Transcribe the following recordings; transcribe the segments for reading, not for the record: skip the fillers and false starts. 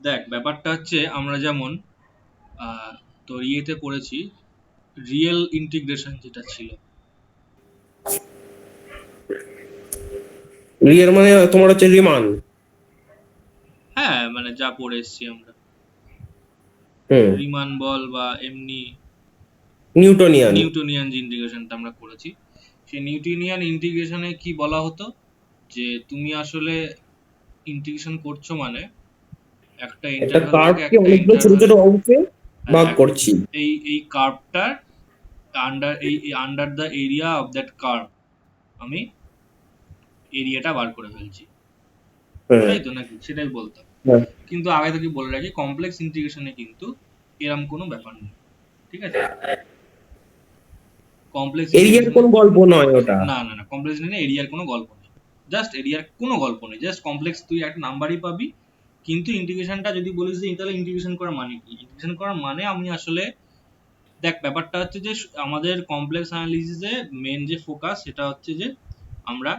দেখ ব্যাপারটা হচ্ছে আমরা যেমন তোর ইয়েতে পড়েছি রিয়েল ইন্টিগ্রেশন যেটা ছিল। রিয়েল মানে তোমার হচ্ছে রিমান। হ্যাঁ মানে যা পড়ে এসছি আমরা, হুম। রিমান বল বা এমনি নিউটনিয়ান। নিউটনিয়ান যে ইন্টিগ্রেশনটা আমরা করেছি, সেই নিউটনিয়ান ইন্টিগ্রেশনে কি বলা হতো যে তুমি আসলে ইন্টিগ্রেশন করছো মানে একটা একটা ইন্টারভাল থেকে কার্ভকে একটা অনেকগুলো ছোট ইন্টারভাল, ছোট অংশে ভাগ করছি। এই কার্ভটার under the area of that curve আমি এরিয়াটা বার করে ফেলছি, হ্যাঁ। এটাই তো নাকি? সেটাই বলতাম। হ্যাঁ। কিন্তু আগে থেকে বলে রাখি কমপ্লেক্স ইন্টিগ্রেশনে কিন্তু এরম কোনো ব্যাপার নেই, ঠিক আছে? কমপ্লেক্স এরিয়ার ইন্টিগ্রেশনে কোনো গল্প নয় ওটা। না না না, কমপ্লেক্স ইন্টিগ্রেশনে এরিয়ার কোনো গল্প নেই, জাস্ট এরিয়ার কোনো গল্প নেই, জাস্ট কমপ্লেক্স তুই একটা নাম্বারই পাবি। কিন্তু ইন্টিগ্রেশনটা যদি বলিস যে তাহলে ইন্টিগ্রেশন করার মানে কি, ইন্টিগ্রেশন করার মানে আমি আসলে দেখ ব্যাপারটা হচ্ছে যে আমাদের কমপ্লেক্স অ্যানালিসিসে মেন যে ফোকাস সেটা হচ্ছে যে আমরা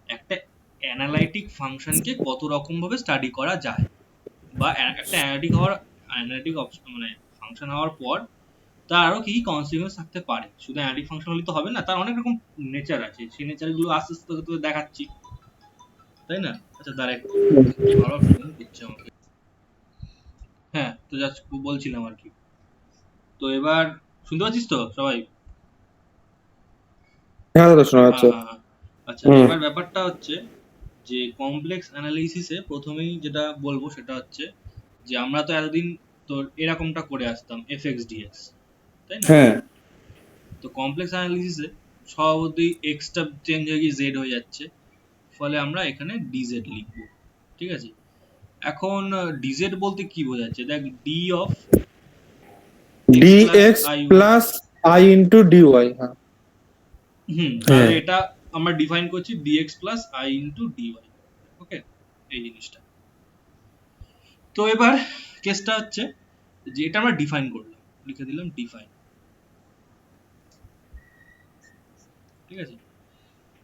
একটা অ্যানালাইটিক ফাংশনকে কত রকম ভাবে স্টাডি করা যায়, বা একটা অ্যানালিটিক মানে ফাংশন হওয়ার পর তার আরো কি কনসিকুয়েন্স থাকতে পারে। শুধু অ্যানালিটিক ফাংশন হলে তো হবে না, তার অনেক রকম নেচার আছে, সেই নেচার গুলো আস্তে আস্তে তোকে দেখাচ্ছি, তাই না? আচ্ছা দাঁড়া একটু, বারবার ফোন করছে আমাকে। হ্যাঁ তো যা বলছিলাম আর কি। তো এবার শুনতে পাচ্ছিস তো সবাই? হ্যাঁ দাদা, শোনা হ্যাঁ যাচ্ছে। হ্যাঁ হ্যাঁ। আচ্ছা হুম। এবার ব্যাপারটা হচ্ছে যে কমপ্লেক্স অ্যানালিসিসে প্রথমেই যেটা বলবো সেটা হচ্ছে যে আমরা তো এতদিন তোর এরকমটা করে আসতাম এফ এক্স ডিএক্স, তাই না? হ্যাঁ। তো কমপ্লেক্স অ্যানালিসিসে স্বভাবতই এক্সটা চেঞ্জ হয়ে গিয়ে জেড হয়ে যাচ্ছে, ফলে আমরা এখানে ডিজেড লিখবো, ঠিক আছে? এখন ডিজেড বলতে কি বোঝাচ্ছে, দেখ d of x plus d x i y. Plus I into d y. হ্যাঁ। তাহলে হ্যাঁ। এটা আমরা ডিফাইন করছি d x plus I into d y. Okay, এই জিনিসটা। তো এবার কেসটা হচ্ছে যে এটা আমরা ডিফাইন করলাম, লিখে দিলাম ডিফাইন, ঠিক আছে?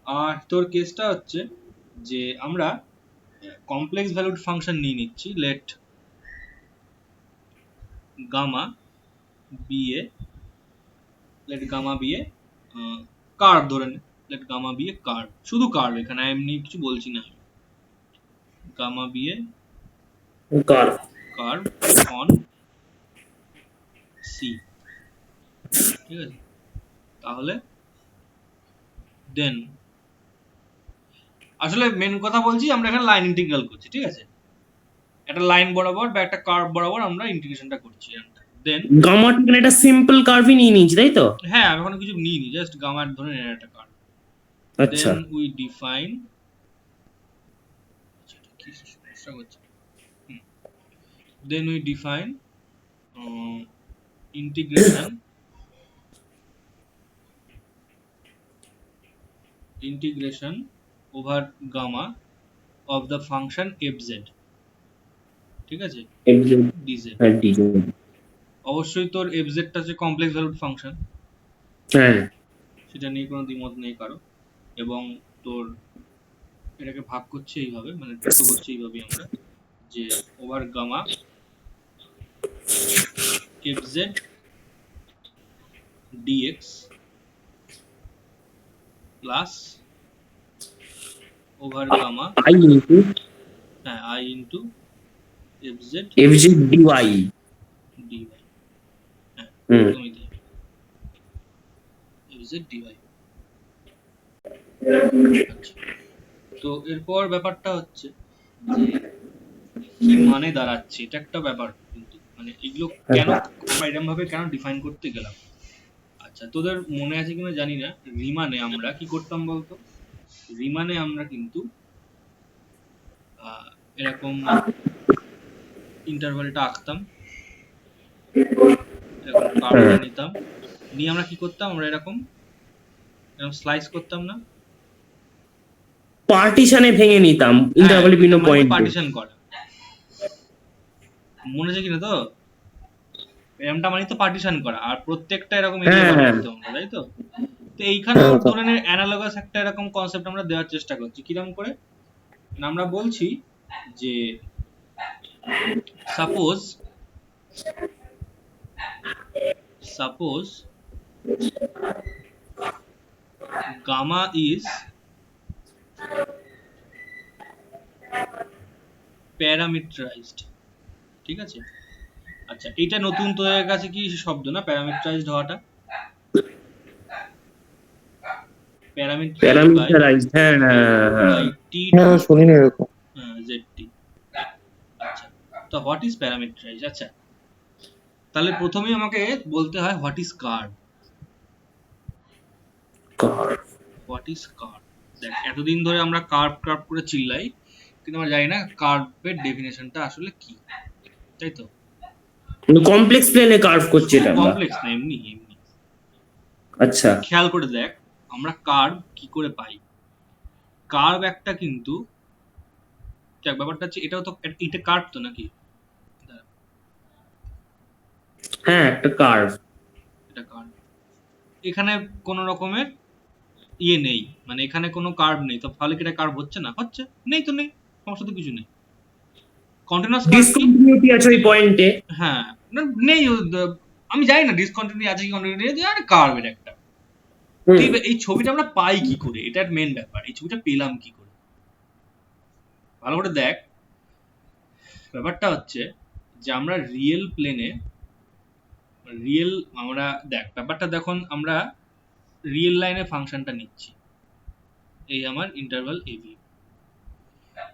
আর তোর কেসটা হচ্ছে যে আমরা কমপ্লেক্স ভ্যালুড ফাংশন নিয়ে নিচ্ছি, let gamma be a, let gamma be a curve ধরে নে, লেট গামা বিএ কার্ভ, শুধু কার্ভ, এখানে এমনি কিছু বলছি না। গামা বিএ কার। কার্ভ অন সি, ঠিক আছে? তাহলে দেন আসলে মেন কথা বলছি, আমরা এখানে লাইন ইন্টিগ্রাল করছি, ঠিক আছে? একটা লাইন বরাবর বা একটা কার্ভ বরাবর আমরা ইন্টিগ্রেশনটা করছি। দেন গামাটা এখানে একটা সিম্পল কার্ভই নিয়ে নিয়েছি, তাই তো? হ্যাঁ আমি এখন কিছু নিইনি, জাস্ট গামা ধরে নেন একটা কার্ভ। আচ্ছা। দেন উই ডিফাইন, কি সমস্যা হচ্ছে, then we define integration over gamma of the function fz, ঠিক আছে? dz, হ্যাঁ, ডিজে। অবশ্যই তোর fz টা হচ্ছে কমপ্লেক্স ভ্যালুড ফাংশন, হ্যাঁ। সেটা নিয়ে কোনো দ্বিমত নেই কারো। এবং তোর এটাকে ভাগ করছে এইভাবে, মানে যুক্ত করছে এইভাবে আমরা, যে over gamma fz dx plus over gamma, I into হ্যাঁ i into fz F G D Y. dy, হ্যাঁ হুম। একদমই তাই, fz dy। আচ্ছা, তো এরপর ব্যাপারটা হচ্ছে যে কি মানে দাঁড়াচ্ছে, এটা একটা ব্যাপার কিন্তু, মানে এগুলো কেন আমরা এরকম ভাবে কেন ডিফাইন করতে গেলাম। আচ্ছা তোদের মনে আছে কিনা জানি না, রিমানে আমরা কি করতাম বলতো? রিমানে আমরা কিন্তু এরকম ইন্টারভালটা আঁকতাম, এরকম কার্ভটা নিতাম, নিয়ে আমরা কি করতাম, আমরা এরকম এরকম স্লাইস করতাম না? পার্টিশনে ভেঙে নিতাম হ্যাঁ ইন্টারভালে এটা বিভিন্ন মানে তো পয়েন্টে। পার্টিশন করা, মনে আছে কিনা তো? এরকমটা মানে তো পার্টিশন করা, আর প্রত্যেকটা এরকম এরিয়া হ্যাঁ। বার হ্যাঁ। করতে হবে, তাই তো? তো এইখানেও হ্যাঁ, ধরনের অ্যানালগাস একটা এরকম কনসেপ্ট আমরা দেওয়ার চেষ্টা করছি, কিরকম করে? আমরা বলছি যে suppose gamma is parameterized, ঠিক আছে? আচ্ছা, এটা নতুন তোদের কাছে কি শব্দ না, প্যারামিটারাইজড হওয়াটা? প্যারামিটারাইজড বাই প্যারামিটারাইজড, হ্যাঁ হ্যাঁ হ্যাঁ। t2 হ্যাঁ শুনিনি এরকম। zt। আচ্ছা, তো হোয়াট ইজ প্যারামিটারাইজ? আচ্ছা, তাহলে প্রথমেই আমাকে বলতে হয় what is curve. What is curve? দেখ, এতদিন ধরে আমরা কার্ভ কার্ভ করে চিল্লাই, কিন্তু আমরা জানি না কার্ভের ডেফিনেশনটা আসলে কি, তাই তো? কমপ্লেক্স প্লেনে কার্ভ করছি এটা আমরা। কমপ্লেক্স না, এমনি এমনি। আচ্ছা, খেয়াল করে দেখ আমরা কার্ভ কি করে পাই। কার্ভ একটা কিন্তু দেখ, ব্যাপারটা হচ্ছে এটাও তো, এটা কার্ভ তো নাকি? হ্যাঁ একটা কার্ভ। এটা কার্ভ। এখানে কোন রকমের ইয়ে নেই, মানে এখানে কোনো কার্ভ নেই, তো তাহলে কি এটা কার্ভ হচ্ছে না? হচ্ছে। নেই তো নেই, সমস্যা তো কিছু নেই। কন্টিনিউয়াস কার্ভ কি? ডিসকন্টিনিউটি আছে ওই পয়েন্টে। হ্যাঁ, না নেই, আমি জানি না ডিসকন্টিনিউটি আছে কি কন্টিনিউটি আছে, আরে কার্ভ এর একটা। এই ছবিটা আমরা পাই কি করে, এটা মেন ব্যাপার। এই ছবিটা পেলাম কি করে, ভালো করে দেখ। ব্যাপারটা হচ্ছে যে আমরা রিয়েল প্লেনে আমরা দেখ ব্যাপারটা, দেখুন আমরা রিয়েল লাইনে ফাংশনটা নিচ্ছি, এই আমার ইন্টারভাল এবি।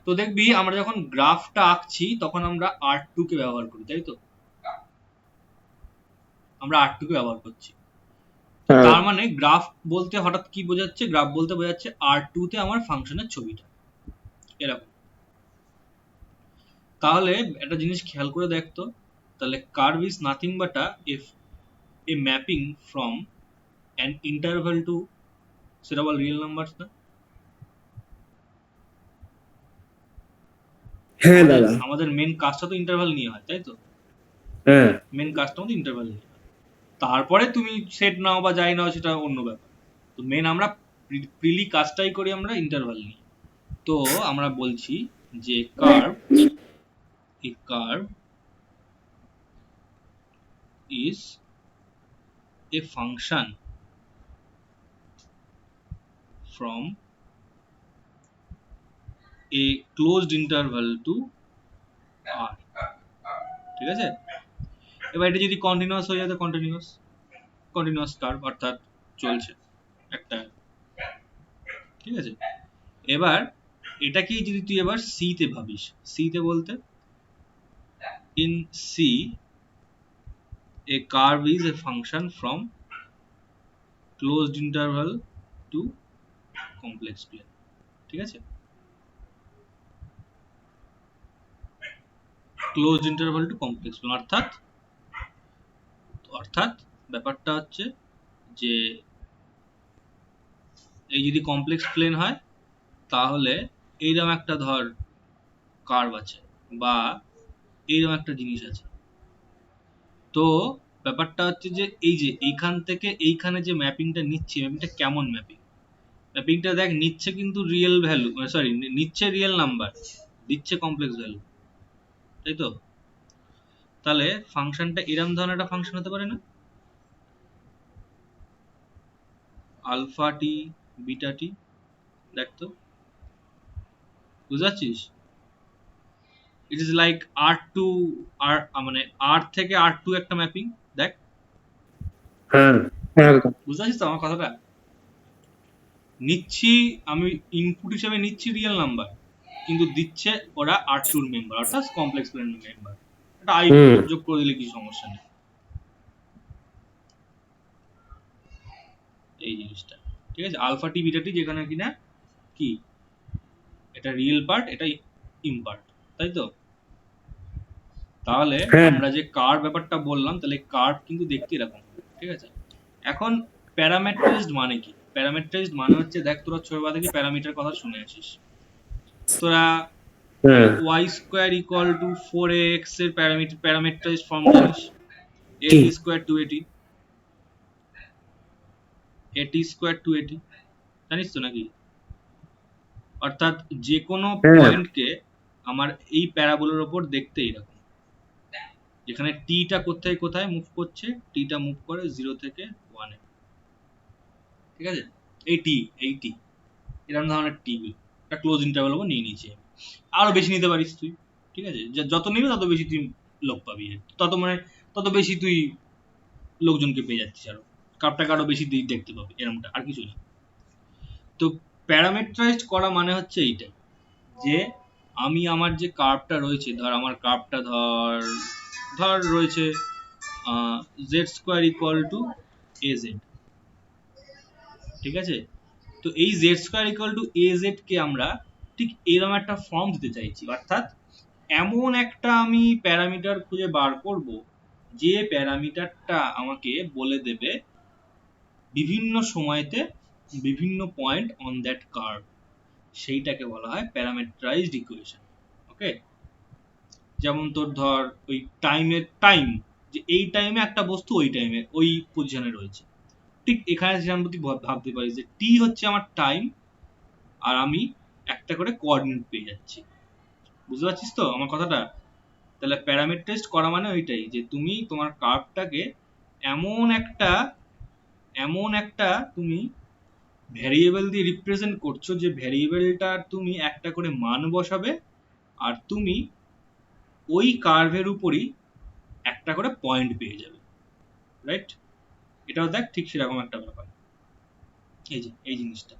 তো দেখবি আমরা যখন গ্রাফটা আঁকছি তখন আমরা r2 কে ব্যবহার করি, তাই তো? আমরা r2 কে ব্যবহার করছি। হ্যাঁ তার মানে গ্রাফ বলতে হঠাৎ কি বোঝাচ্ছে? গ্রাফ বলতে বোঝাচ্ছে r2 তে আমার ফাংশনের ছবিটা এরকম। তাহলে একটা জিনিস খেয়াল করে দেখতো, তাহলে curve is nothing but a mapping from an interval to, সেটা বল, রিয়েল নাম্বারস না? হ্যাঁ দাদা। আমাদের মেন কাজটা তো ইন্টারভাল নিয়ে হয়, তাই তো? হ্যাঁ মেন কাজটা আমাদের ইন্টারভাল নিয়ে হয়। তারপরে তুমি সেট নাও বা যাই নাও সেটা অন্য ব্যাপার। তো মেন আমরা প্রিলি কাজটাই করি আমরা ইন্টারভাল নিয়ে। তো আমরা বলছি যে curve is a function from a closed interval to R, ঠিক আছে? এবার এটা যদি কন্টিনিউয়াস হয়ে যায়, কন্টিনিউয়াস কার্ভ, অর্থাৎ চলছে একটা, ঠিক আছে? এবার এটাকেই যদি তুই এবার সি তে ভাবিস, সি তে বলতে in C a curve is a function from closed interval to complex plane, ঠিক আছে? Closed interval to complex plane, অর্থাৎ ব্যাপারটা হচ্ছে যে এই যদি কমপ্লেক্স প্লেন হয় তাহলে এইরকম একটা ধর কার্ভ আছে বা এইরকম একটা জিনিস আছে। তো ব্যাপারটা হচ্ছে যে এই যে এইখান থেকে এইখানে যে ম্যাপিংটা নিচ্ছে, ম্যাপিংটা কেমন ম্যাপিং? ম্যাপিংটা দেখ, নিচ্ছে কিন্তু রিয়েল ভ্যালু, সরি, নিচ্ছে রিয়েল নাম্বার, দিচ্ছে কমপ্লেক্স ভ্যালু, তাই তো? তাহলে ফাংশনটা এরকম ধরনের একটা ফাংশন হতে পারে না? আলফা টি বিটা টি, দেখ তো, বুঝতে পারছিস? ইট ইজ লাইক r2 আর মানে r থেকে r2 একটা ম্যাপিং, দেখ হ্যাঁ হ্যাঁ একদম। বুঝতে পারছিস তো আমার কথাটা? নিচ্ছি আমি ইনপুট হিসেবে নিচ্ছি রিয়েল নাম্বার, কিন্তু দিচ্ছে ওরা r2 এর মেম্বার, অর্থাৎ কমপ্লেক্স প্লেন মেম্বার। এটা আই যোগ করে দিলে কিছু সমস্যা নেই, এই জিনিসটা, ঠিক আছে? আলফা টি বিটা টি যেখানে কিনা কি এটা রিয়েল পার্ট, এটা ইমপার্ট, তাই তো? তাহলে হ্যাঁ। আমরা যে কার্ভ ব্যাপারটা বললাম, তাহলে কার্ভ কিন্তু দেখতে এরকম, ঠিক আছে? এখন প্যারামেট্রাইজড মানে কি? প্যারামেট্রাইজড মানে হচ্ছে, দেখ তোরা ছোটবেলা থেকে প্যারামিটার কথা শুনে আছিস, তোরা হ্যাঁ y square equal to 4ax এর প্যারামিটারাইজড ফর্ম জানিস? কি? at square 2at, at square 2at, জানিস তো নাকি? অর্থাৎ যে কোনো হ্যাঁ। পয়েন্টকে আমার এই প্যারাবোলার ওপর দেখতে এরকম, যেখানে টিটা কোথায় কোথায় মুভ করছে, টিটা মুভ করে 0 থেকে 1 এ, ঠিক আছে? এই টি এরকম ধরনের টি গুলো একটা ক্লোজ ইন্টারভ্যাল ওপর নিয়ে নিয়েছি আমি। আরো বেশি নিতে পারিস তুই, ঠিক আছে? যত নিবি তত বেশি তুই লোক পাবি, তত মানে তত বেশি তুই লোকজনকে পেয়ে যাচ্ছিস, আরো কাপটাকে আরো বেশি দেখতে পাবি, এরকমটা আর কিছু না। তো প্যারামেট্রাইজড করা মানে হচ্ছে এইটাই, যে আমি আমার যে কার্ভটা রয়েছে, ধর আমার কার্ভটা ধর ধর রয়েছে z square equal to a z, ঠিক আছে? তো এই z square equal to a z কে আমরা ঠিক এরকম একটা ফর্ম দিতে চাইছি, অর্থাৎ এমন একটা আমি প্যারামিটার খুঁজে বার করব যে প্যারামিটারটা আমাকে বলে দেবে বিভিন্ন সময়তে বিভিন্ন পয়েন্ট অন দ্যাট কার্ভ, সেইটাকে বলা হয় প্যারামেট্রাইজড ইকুয়েশন। ওকে, যেমন তোর ধর ওই টাইম, যে এই টাইমে একটা বস্তু ওই টাইমে ওই পজিশনে রয়েছে, ঠিক এখানে যেমন তুই ভাবতে পারিস যে টি হচ্ছে আমার টাইম, আর আমি একটা করে কোঅর্ডিনেট পেয়ে যাচ্ছি। বুঝতে পারছিস তো আমার কথাটা? তাহলে প্যারামেট্রাইজড করা মানে ওইটাই, যে তুমি তোমার কার্ভটাকে এমন একটা তুমি ভ্যারিয়েবল দিয়ে রিপ্রেজেন্ট করছো, যে ভ্যারিয়েবলটা তুমি একটা করে মান বসাবে, আর তুমি ওই কার্ভের উপরই একটা করে পয়েন্ট পেয়ে যাবে, রাইট? এটাও দেখ ঠিক সেরকম একটা ব্যাপার, এই যে এই জিনিসটা।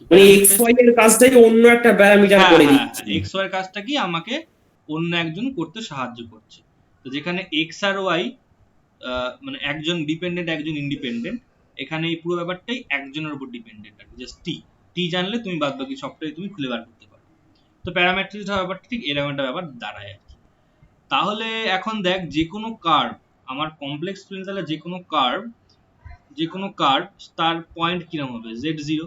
মানে এক্স ওয়াই এর কাজটাই অন্য একটা প্যারামিটার হ্যাঁ করে হ্যাঁ দিচ্ছে। এক্স ওয়াই কাজটা কি আমাকে অন্য একজন করতে সাহায্য করছে। তো যেখানে এক্স আর ওয়াই মানে একজন ডিপেন্ডেন্ট একজন ইন্ডিপেন্ডেন্ট, এখানে এই পুরো ব্যাপারটাই একজনের উপর ডিপেন্ডেন্ট আর কি, জাস্ট টি। টি জানলে তুমি বাদ বাকি সবটাই তুমি খুলে বার করতে পারো। তো প্যারামেট্রিক ব্যাপারটা ঠিক এরকম একটা ব্যাপার দাঁড়ায় আর কি। তাহলে এখন দেখ, যে কোনো কার্ভ, আমার কমপ্লেক্স প্রিন্সিপালে যে কোনো কার্ভ তার পয়েন্ট কিরকম হবে, z0।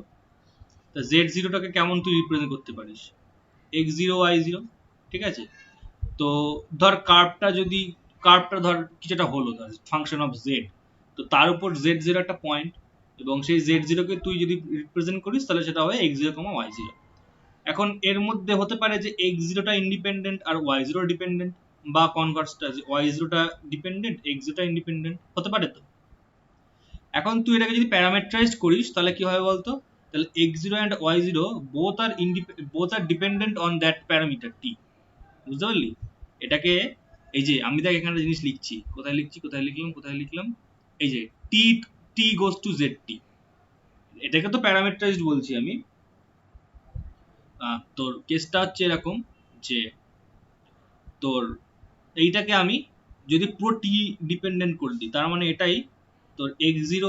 তা z0টাকে কেমন তুই রিপ্রেজেন্ট করতে পারিস, x0 y0, ঠিক আছে? তো ধর কার্ভটা ধর কিছুটা হলো, ধর ফাংশন অফ জেড, তো তার উপর z0 একটা পয়েন্ট, এবং সেই z0 কে তুই যদি রিপ্রেজেন্ট করিস তাহলে সেটা হবে x0, y0। এখন এর মধ্যে হতে পারে যে x0টা ইন্ডিপেন্ডেন্ট আর y0 ডিপেন্ডেন্ট, বা কনভার্সটা যে y0টা ডিপেন্ডেন্ট x0টা ইন্ডিপেন্ডেন্ট হতে পারে। তো এখন তুই এটাকে যদি প্যারামেট্রাইজড করিস তাহলে কি হবে বলতো, তাহলে x0 and y0 both are dependent on that parameter t। বুঝতে পারলি? এটাকে এই যে আমি দেখ এখানে একটা জিনিস লিখছি, কোথায় লিখলাম, এই যে t goes to zt, এটাকে তো প্যারামেট্রাইজড বলছি আমি। তোর কেসটা হচ্ছে এরকম যে তোর এইটাকে আমি যদি পুরো টি ডিপেন্ডেন্ট করে দিই, তার মানে এটাই তোর x0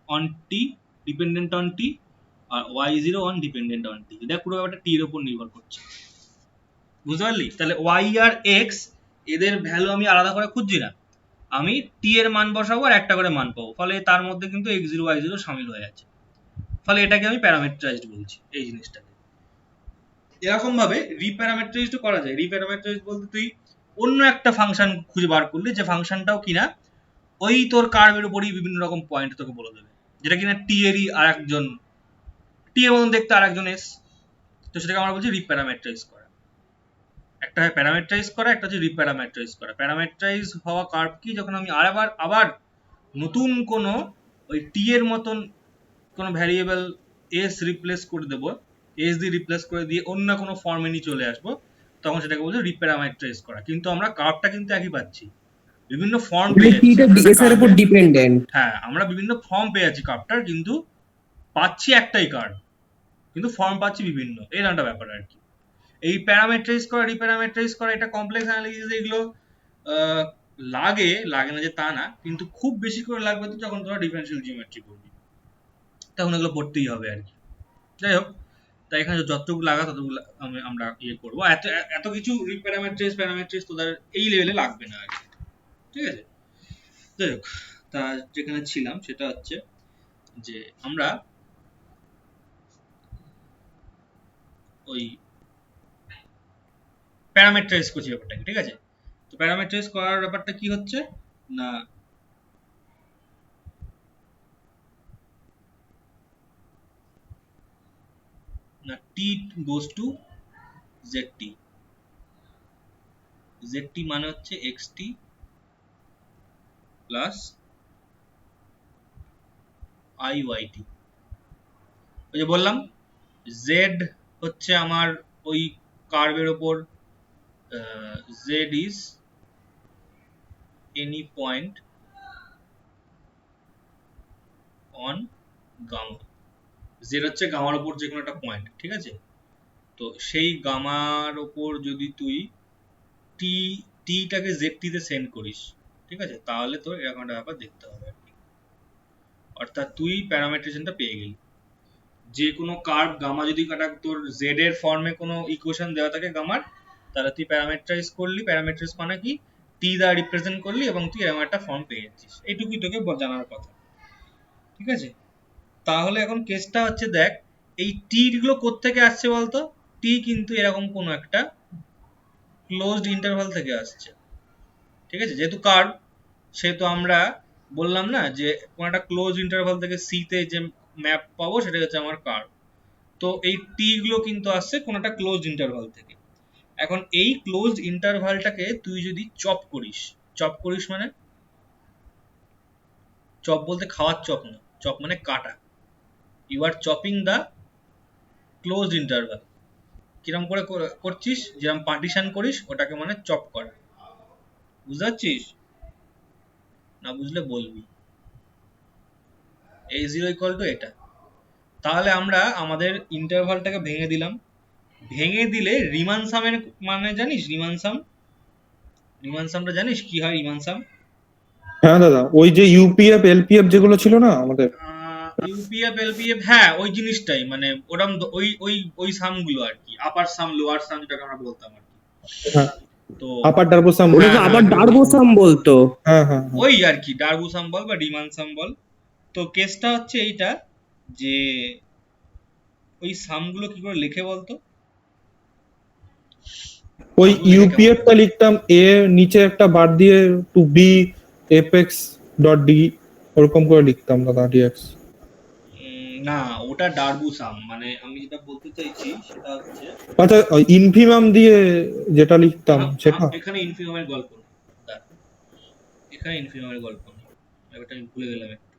on T dependent on T, আর y0 on dependent on T. দেখ পুরো ব্যাপারটা টি এর উপর নির্ভর করছে। বুঝতে পারলি? তাহলে y আর x এদের ভ্যালু আমি আলাদা করে খুঁজছি না, আমি টি এর মান বসাবো আর একটা করে মান পাবো, ফলে তার মধ্যে কিন্তু x0 y0 শামিল হয়ে আছে। ফলে এটাকে আমি প্যারামেট্রাইজড বলছি এই জিনিসটাকে। এরকম ভাবে রিপ্যারামেট্রাইজড করা যায়। রিপ্যারামেট্রাইজড বলতে তুই অন্য একটা ফাংশন খুঁজে বার করলি, যে ফাংশনটাও কিনা ওই তোর কার্ভের উপরই বিভিন্ন রকম পয়েন্ট তোকে বলে দেবে, যেটা কিনা টি এরই আর একজন, টি এর মতন দেখতে আর একজন এস। তো সেটাকে আমরা বলছি রিপ্যারামেট্রাইজ করা। একটা হয় প্যারামেট্রাইজ করা, একটা হচ্ছে রিপ্যারামেট্রাইজ করা। প্যারামেট্রাইজ হওয়া কার্ভ কি, যখন আমি আবার নতুন কোনো ওই টি এর মতন কোনো ভ্যারিয়েবল এস রিপ্লেস করে দেবো, এস দিয়ে রিপ্লেস করে দিয়ে অন্য কোনো ফর্মে নিয়ে চলে আসবো, তখন সেটাকে বলছে রিপ্যারামেট্রাইজ করা। কিন্তু আমরা কার্ভটা কিন্তু একই পাচ্ছি, বিভিন্ন ফর্ম পেয়ে যাচ্ছি টিটা আমরা একটা এস এর উপর কার্ভের। ডিপেন্ডেন্ট। হ্যাঁ আমরা বিভিন্ন ফর্ম পেয়ে যাচ্ছি কার্ভটার, কিন্তু পাচ্ছি একটাই কার্ভ, কিন্তু ফর্ম পাচ্ছি বিভিন্ন, এর একটা ব্যাপার আর কি। এই প্যারামেট্রাইজ করা রিপ্যারামেট্রাইজ করা এটা কমপ্লেক্স অ্যানালিসিস, এগুলো লাগে না যে তা না, কিন্তু খুব বেশি করে লাগবে তো যখন তোরা ডিফারেনশিয়াল জিওমেট্রি করবি, তখন এগুলো পড়তেই হবে আর কি। যাই হোক, তাই এখানে যতটুকু লাগা ততটুকু আমরা ইয়ে করবো। এত এত কিছু প্যারামেট্রাইজ তোদের এই লেভেলে লাগবে না আর কি, ঠিক আছে? যাই হোক, তা যেখানে ছিলাম সেটা হচ্ছে যে আমরা ওই প্যারামেট্রাইজ করছি ব্যাপারটাকে, ঠিক আছে? তো প্যারামেট্রাইজ করার ব্যাপারটা কি হচ্ছে না, t goes to জেড টি মানে হচ্ছে xt প্লাস IYT। ওই যে বললাম জেড হচ্ছে আমার ওই কার্ভের ওপর Z is any point on gamma. Z হচ্ছে গামার ওপর যে কোনো একটা পয়েন্ট, ঠিক আছে? তো সেই গামার ওপর যদি তুই টি টিটাকে জেড তে সেন্ড করিস, ঠিক আছে, তাহলে তোর এরকম একটা ব্যাপার দেখতে হবে আর কি। অর্থাৎ তুই প্যারামেট্রিজেশনটা পেয়ে গেলি। যে কোনো কার্ভ গামা যদি কাটা তোর জেড এর ফর্মে কোনো ইকুয়েশন দেওয়া থাকে গামার, তাহলে তুই প্যারামেট্রাইজ করলি, প্যারামেট্রিজ মানে কি টি দ্বারা রিপ্রেজেন্ট করলি এবং তুই এরকম একটা ফর্ম পেয়ে যাচ্ছিস। এইটুকুই তোকে জানার কথা, ঠিক আছে? তাহলে এখন কেসটা হচ্ছে দেখ এই টি গুলো কোত্থেকে আসছে বলতো? টি কিন্তু এরকম কোনো একটা ক্লোজড ইন্টারভাল থেকে আসছে, ঠিক আছে? যেহেতু কার্ভ, সেহেতু আমরা বললাম না যে কোনো একটা ক্লোজ ইন্টারভাল থেকে সি তে যে ম্যাপ পাবো সেটা হচ্ছে আমার কার্ভ। তো এই টি গুলো কিন্তু আসছে কোনো একটা ক্লোজড ইন্টারভাল থেকে। এখন এই ক্লোজড ইন্টারভালটাকে তুই যদি চপ করিস মানে চপ বলতে খাওয়ার চপ না, চপ মানে কাটা। You are chopping the closed interval. কিরম করে করছিস? যেরকম পার্টিশন করিস ওটাকে মানে চপ করা। বুঝতে পারছিস? না বুঝলে বলবি। a0 এটা। তাহলে আমরা আমাদের ইন্টারভালটাকে ভেঙে দিলাম। ভেঙে দিলে রিমান সামের মানে জানিস? রিমান সামটা জানিস কি হয় রিমান সাম? হ্যাঁ দাদা, ওই যে ইউপিএফ এলপিএফ যেগুলো ছিল না আমাদের। ইউপিএফ এলপিএফ, হ্যাঁ ওই জিনিসটাই, মানে ওরম ওই ওই ওই সাম গুলো আর কি, আপার সাম লোয়ার সাম যেটাকে আমরা বলতাম আর কি। হ্যাঁ, তো আপার ডারবোসাম। ওটাকে হ্যাঁ আবার হ্যাঁ হ্যাঁ ডার্বোসাম বলতো। হ্যাঁ হ্যাঁ হ্যাঁ। ওই আর কি ডার্বু সাম বল বা রিমান সাম বল। তো কেসটা হচ্ছে এইটা যে ওই সাম গুলো কি করে লেখে বলতো? ওই সামগুলো লেখে কেমন ইউপিএফ টা করে? লিখতাম এ নিচে একটা বার দিয়ে to be apex dot D, ওরকম করে লিখতাম দাদা, ডিএক্স। না ওটা ডার্বু সাম, মানে আমি যেটা বলতে চাইছি সেটা হচ্ছে আচ্ছা, ইনফিমাম দিয়ে যেটা লিখতাম সেটা। এখানে ইনফিমামের গল্প নেই। দাঁড়া, এখানে ইনফিমামের গল্প নেই, ব্যাপারটা আমি ভুলে গেলাম একটু।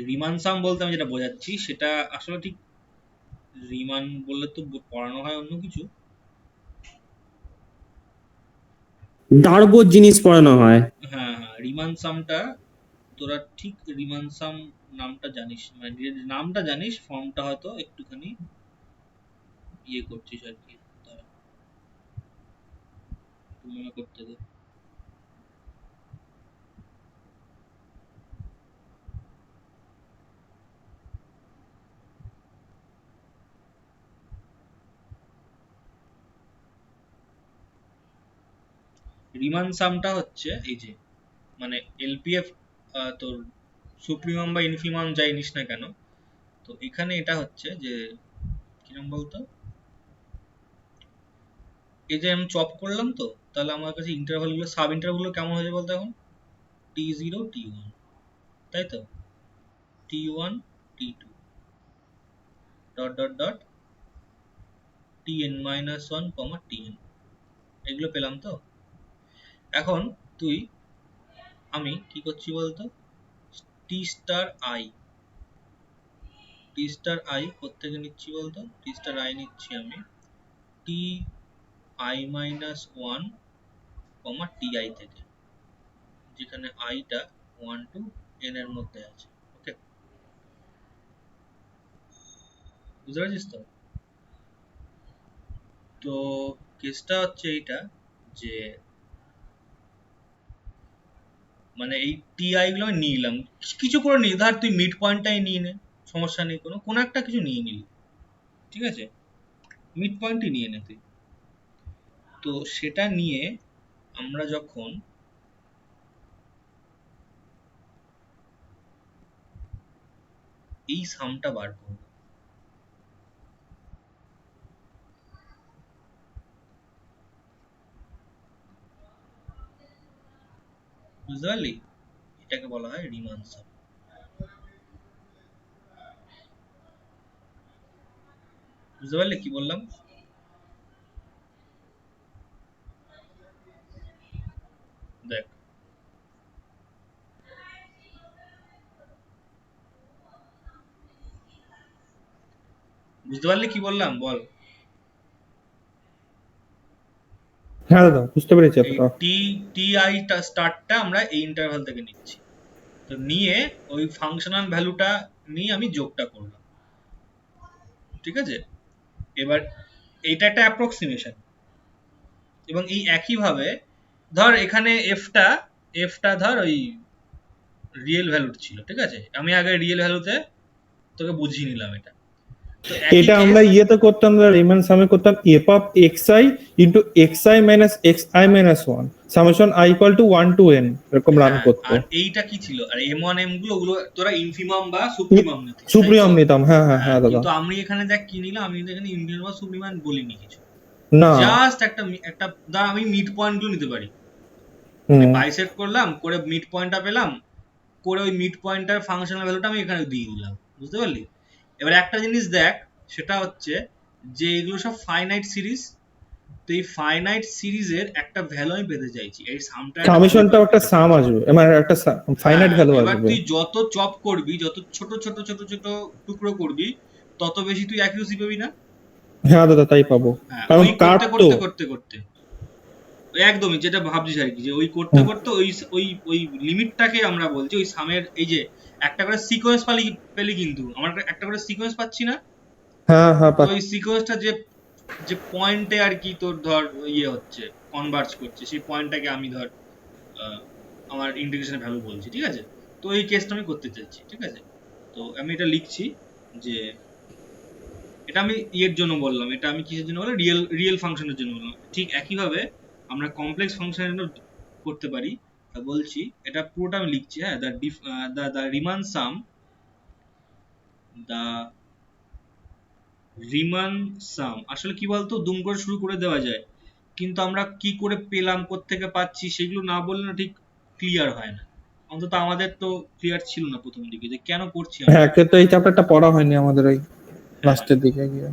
রিমান সাম বলতে আমি যেটা বোঝাচ্ছি সেটা আসলে ঠিক রিমান বললে তো পড়ানো হয় অন্য কিছু। ডার্বো জিনিস পড়ানো হয়। হ্যাঁ হ্যাঁ, রিমান সামটা তোরা ঠিক রিমান সাম নামটা জানিস, মানে নামটা জানিস, ফর্মটা হয়তো একটুখানি ইয়ে করছিস আর কি। দাঁড়া, একটু মনে করতে দে। রিমান সামটা হচ্ছে এই যে মানে এলপিএফ, তোর সুপ্রিমাম বা ইনফিমাম যাই নিস না কেন, তো এখানে এটা হচ্ছে যে কিরম বলতো, এই যে আমি চপ করলাম তো, তাহলে আমার কাছে ইন্টারভাল গুলো সাব ইন্টারভাল গুলো কেমন হয়েছে বলতো এখন? T0 T1, তাই তো? T1 T2 dot dot dot Tn-1, এগুলো পেলাম তো। এখন তুই আমি কি করছি বলতো, t star i, t star i কোত্থেকে নিচ্ছি বলতো? টি স্টার আই নিচ্ছি আমি Ti-1, থেকে, যেখানে আইটা 1 to n এর মধ্যে আছে। ওকে, বুঝতে পারছিস তো? তো কেসটা হচ্ছে এইটা যে মানে এই টিআই গুলো আমি নিয়ে নিলাম, কিছু করে নি, ধর তুই মিড পয়েন্টটাই নিয়ে নে, সমস্যা নেই, কোনো কোনো একটা কিছু নিয়ে নিলি, ঠিক আছে? মিড পয়েন্টই নিয়ে নে তুই। তো সেটা নিয়ে আমরা যখন এই সামটা বার করবো, বুঝতে পারলি? এটাকে বলা হয় রিমান সাম। বুঝতে পারলে কি বললাম? দেখ, বুঝতে পারলে কি বললাম বল? হ্যাঁ দাদা, বুঝতে পেরেছি এই এতটা। টি টি আই স্টারটা আমরা এই ইন্টারভাল থেকে নিচ্ছি, তো নিয়ে ওই ফাংশনাল ভ্যালুটা নিয়ে আমি যোগটা করলাম, ঠিক আছে? এবার এটা একটা অ্যাপ্রক্সিমেশন, এবং এই একইভাবে ধর এখানে এফটা ধর ওই রিয়েল ভ্যালুর ছিল, ঠিক আছে? আমি আগে রিয়েল ভ্যালুতে তোকে বুঝিয়ে নিলাম এটা। তো একই এটা কেস, আমরা ইয়েতে করতাম দাদা, রিমান সামে করতাম F of x I into x i minus x i minus one summation I equal to 1 to n, এরকম রান হ্যাঁ, করতো। আর এইটা কি ছিল, আর এম ওয়ান এম গুলো ওগুলো তোরা ইনফিমাম বা সুপ্রিমাম নিতিস, তাই তো? সুপ্রিয়ম নিতাম, হ্যাঁ হ্যাঁ হ্যাঁ, হ্যাঁ দাদা। কিন্তু আমি এখানে দেখ কি নিলাম, আমি কিন্তু এখানে ইনফিমাম বা সুপ্রিমাম বলিনি কিছু, না। জাস্ট একটা একটা ধর আমি মিড পয়েন্ট গুলো নিতে পারি, আমি হুম। বাইসেক্ট করলাম করে মিড পয়েন্টটা পেলাম, করে ওই মিড পয়েন্টার ফাংশনাল ভ্যালুটা আমি এখানে দিয়ে দিলাম, বুঝতে পারলি? এবার একটা জিনিস দেখ, সেটা হচ্ছে যে এগুলো সব ফাইনাইট সিরিজ, তো এই ফাইনাইট সিরিজের একটা ভ্যালু আমি পেতে চাইছি, এই সামটা একটা ভ্যালু সামেশনটাও একটা পেতে সাম চাইছি। আসবে, মানে একটা ফাইনাইট হ্যাঁ, ভ্যালু এবার আসবে। তুই যত চপ করবি, যত ছোট ছোট ছোট ছোট টুকরো করবি, তত বেশি তুই অ্যাকিউরেসি পাবি না? হ্যাঁ দাদা, তাই পাবো। হ্যাঁ, কারণ ওই কাট করতে তো। করতে করতে করতে ওই একদমই যেটা ভাবছিস আর কি, যে ওই করতে হুম। করতে ওই ওই ওই লিমিটটাকে আমরা বলছি ওই সামের, এই যে একটা করে সিকোয়েন্স পেলি কিন্তু আমরা একটা করে সিকোয়েন্স পাচ্ছি না? হ্যাঁ হ্যাঁ তো ওই সিকোয়েন্সটা যে যে পয়েন্টে আর কি তোর ধর ইয়ে হচ্ছে, কনভার্জ করছে, সেই পয়েন্টটাকে আমি ধর আহ, আমার ইন্টিগ্রেশনের ভ্যালু বলছি, ঠিক আছে? তো এই কেসটা আমি করতে চাইছি, ঠিক আছে? তো আমি এটা লিখছি যে এটা আমি ইয়ের জন্য বললাম, এটা আমি কিসের জন্য বললাম, রিয়েল রিয়েল ফাংশনের জন্য বললাম। ঠিক একইভাবে আমরা কমপ্লেক্স ফাংশনের জন্য করতে পারি। তা বলছি, এটা পুরোটা আমি লিখছি, হ্যাঁ। The Riemann sum, the Riemann sum আসলে কি বলতো, দুম করে শুরু করে দেওয়া যায়, কিন্তু আমরা কি করে পেলাম, কোত্থেকে পাচ্ছি, সেগুলো না বললে না ঠিক ক্লিয়ার হয় না। অন্তত আমাদের তো ক্লিয়ার ছিল না প্রথম দিকে যে কেন করছি আমরা হ্যাঁ, এটা। তো এই চ্যাপ্টারটা পড়া হয়নি আমাদের ওই হ্যাঁ, লাস্টের দিকে গিয়ে।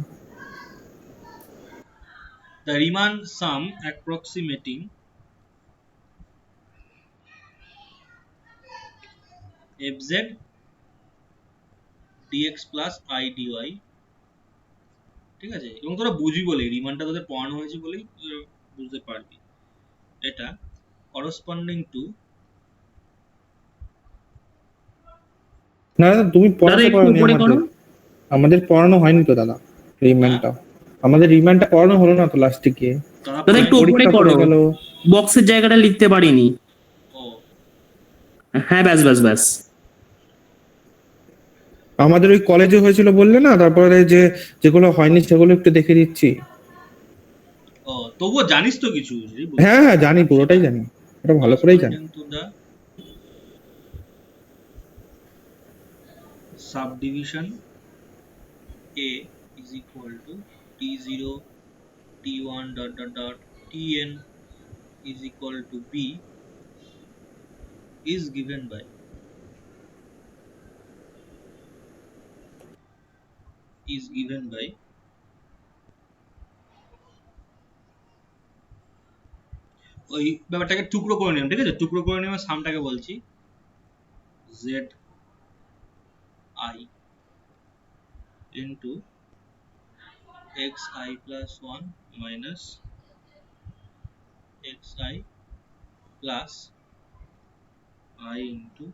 The Riemann sum approximating fz dx plus i dy, ঠিক আছে? এবং তোরা বুঝবি বলে, রিমানটা তোদের পড়ানো হয়েছে বলেই তোরা বুঝতে পারবি। এটা করসপন্ডিং টু, না দাদা, তুমি দাদা পড়াতে একটু পারোনি উপরে করো। আমাদের। আমাদের পড়ানো হয়নি তো দাদা হ্যাঁ, রিমান্ডটা। আমাদের রিমান্ডটা পড়ানো হলো না তো লাস্টে গিয়ে। তারা দাদা একটু পয়েন্ট। উপরে পরীক্ষা করো, পড়ে গেল। বক্সের জায়গাটা লিখতে পারিনি। ও, হ্যাঁ, ব্যাস ব্যাস ব্যাস। আমাদের ওই কলেজে হয়েছিল বললে না, তারপরে যে যেগুলো হয়নি সেগুলো একটু দেখে দিচ্ছি। ও, তবুও জানিস তো কিছু, বুঝলি? হ্যাঁ হ্যাঁ জানি, সেটা পুরোটাই জানি, ওটা ভালো করেই জানি। Corresponding to the subdivision a is equal to t0 t1 dot dot dot tn is equal to b is given by is given by ওই ব্যাপারটাকে টুকরো করে নিলাম, ঠিক আছে? টুকরো করে নিয়ে সামটাকে বলছি z I into xi plus 1 minus xi plus I into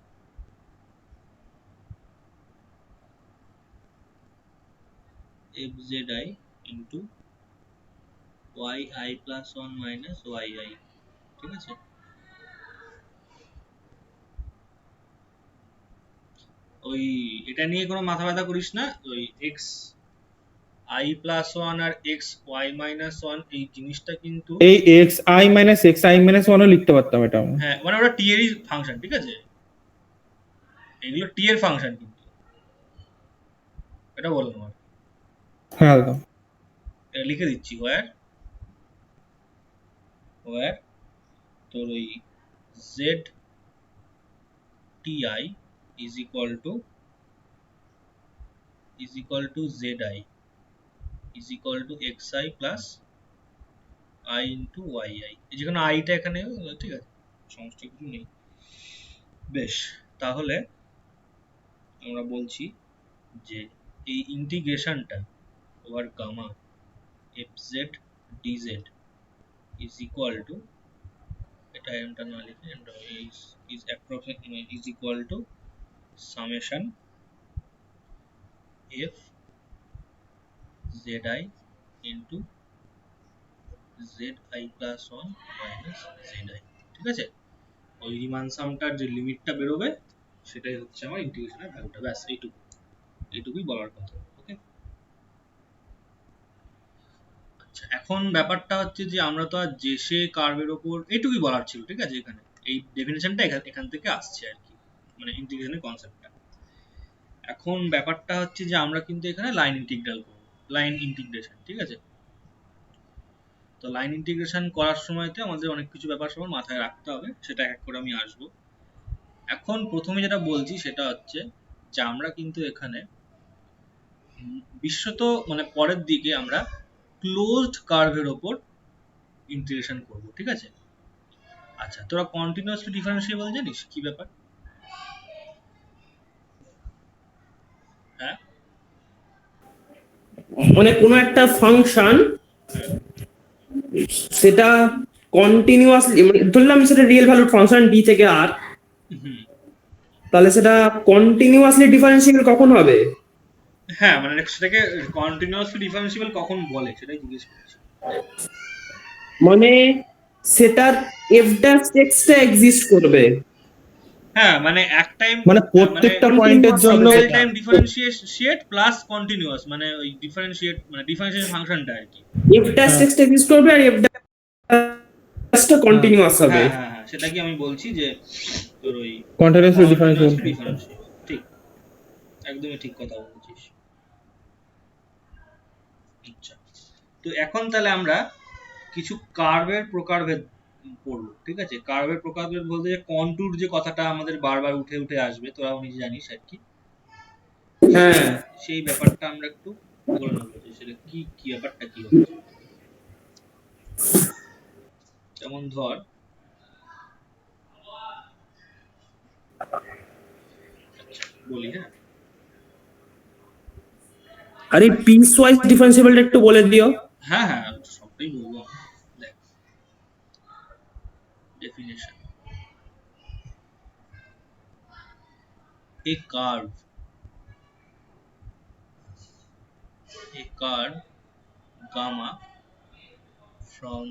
fzi into yi plus 1 minus yi, ঠিক আছে? ওই এটা নিয়ে কোনো মাথা ব্যথা করিস না, ওই x i প্লাস 1 আর x y মাইনাস 1 এই জিনিসটা কিন্তু, এই x i minus x i minus ওয়ানও লিখতে পারতাম এটা আমি। হ্যাঁ মানে ওটা t এরই ফাংশন, ঠিক আছে? এগুলো t এর ফাংশন কিন্তু, এটা বললাম আর কি। হ্যাঁ দাদা। এটা লিখে দিচ্ছি, ওয়ার তোর ওই z ti is equal to zi is equal to X I plus I into Y I, যেখানে আইটা এখানে, ঠিক আছে, সমস্যা কিছু নেই। বেশ, তাহলে আমরা বলছি যে এই ইন্টিগ্রেশনটা over gamma f z d z is equal to, এটা এমটা না লিখে এমটা is approximate is equal to summation f z i into z i plus one minus z i. ঠিক আছে, ওই রিমান সামটার যে লিমিটটা বেরোবে সেটাই হচ্ছে আমার ইন্টিগ্রেশনের ভ্যালুটা। ব্যাস এইটুকুই বলার কথা। ওকে, আচ্ছা, এখন ব্যাপারটা হচ্ছে যে আমরা তো আর জেসে কার্ভের ওপর, এইটুকুই বলার ছিল। ঠিক আছে, এখানে এই ডেফিনেশনটা এখান থেকে আসছে আর কি, মানে ইন্টিগ্রেশনের কনসেপ্টটা। এখন ব্যাপারটা হচ্ছে যে আমরা কিন্তু এখানে লাইন ইন্টিগ্রাল করব, লাইন ইন্টিগ্রেশন। ঠিক আছে, তো লাইন ইন্টিগ্রেশন করার সময়তে আমাদের অনেক কিছু ব্যাপার সবার মাথায় রাখতে হবে, সেটা এক এক করে আমি আসবো। এখন প্রথমে যেটা বলছি সেটা হচ্ছে যে আমরা কিন্তু এখানে বিশ্বত মানে পরের দিকে আমরা ক্লোজড কার্ভের ওপর ইন্টিগ্রেশন করব। ঠিক আছে, আচ্ছা, তোরা কন্টিনিউয়াসলি ডিফারেন্সিয়েবল জানিস কি ব্যাপার? হ্যাঁ, মানে কোনো একটা ফাংশন সেটা কন্টিনিউয়াসলি, মানে ধরলাম সেটা রিয়েল ভ্যালুড ফাংশন ডি থেকে আর, হুম, তাহলে সেটা কন্টিনিউয়াসলি ডিফারেন্সিয়েবল কখন হবে? হ্যাঁ, মানে সেটাকে কন্টিনিউয়াসলি ডিফারেন্সিয়েবল কখন বলে সেটাই জিজ্ঞেস করছি। মানে সেটার এফ ড্যাশ এক্সটা এক্সিস্ট করবে। হ্যাঁ, মানে এক টাইম, মানে প্রত্যেকটা পয়েন্টের জন্য real time differentiate plus continuous, মানে ওই ডিফারেন্সিয়েট মানে ডিফারেন্সিয়েশন ফাংশনটা আর কি। এফ ড্যাশ এক্সটা এক্সিস্ট করবে আর এফ ড্যাশটা কন্টিনিউয়াস হবে। হ্যাঁ, হ্যাঁ, হ্যাঁ, সেটা কি আমি বলছি যে তোর ওই কন্টিনিউয়াসলি ডিফারেন্সিয়েবল। ডিফারেন্সিয়েট, ঠিক, একদমই ঠিক কথা বলছিস। আচ্ছা, তো এখন তাহলে আমরা কিছু কার্ভের প্রকারভেদ পড়বো। ঠিক আছে, কার্ভের প্রকারভেদ বলতে যে কন্টুর যে কথাটা আমাদের বারবার উঠে উঠে আসবে, তোরাও নিজে জানিস আর কি, হ্যাঁ, সেই ব্যাপারটা আমরা একটু বলে নেবো যে সেটা কি কি ব্যাপারটা কি হচ্ছে। যেমন ধর, আচ্ছা বলি, হ্যাঁ, আরে পিস ওয়াইজ ডিফারেন্সিয়েবলটা একটু বলে দিও। হ্যাঁ, হ্যাঁ, সবটাই বলবো আমি। দেখ, definition, a curve gamma from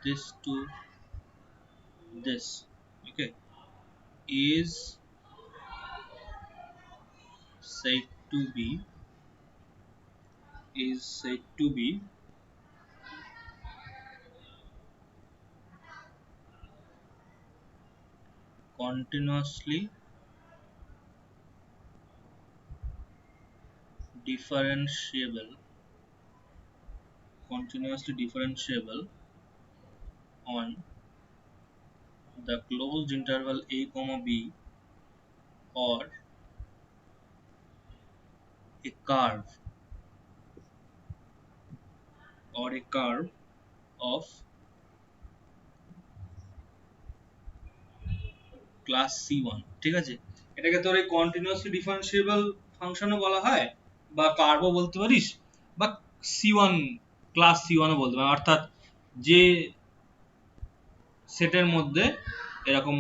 this to this, okay, is said to be continuously differentiable on the closed interval a comma b or a curve of class C1। ঠিক আছে, এটাকে তোর এই কন্টিনিউয়াসলি ডিফারেন্সিয়েবল ফাংশনও বলা হয়, বা কার্ভও বলতে পারিস, বা C1 ক্লাস C1 ও বলতে পারিস, অর্থাৎ যে সেটের মধ্যে এরকম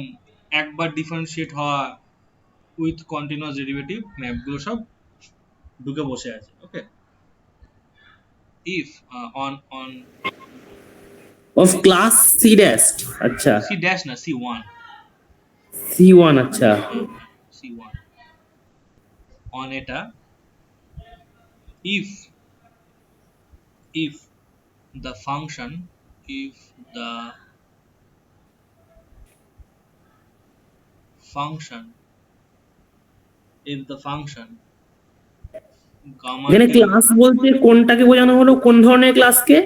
একবার ডিফারেন্সিয়েট হওয়া উইথ কন্টিনিউয়াস ডেরিভেটিভ ম্যাপগুলো সব ঢুকে বসে আছে। Okay, if on of class C dash, আচ্ছা সি ড্যাশ না C1, C1, আচ্ছা C1 on এটা, if the function if the function gamma এখানে ক্লাস বলতে কোনটাকে বোঝানো হলো, কোন ধরনের ক্লাসকে?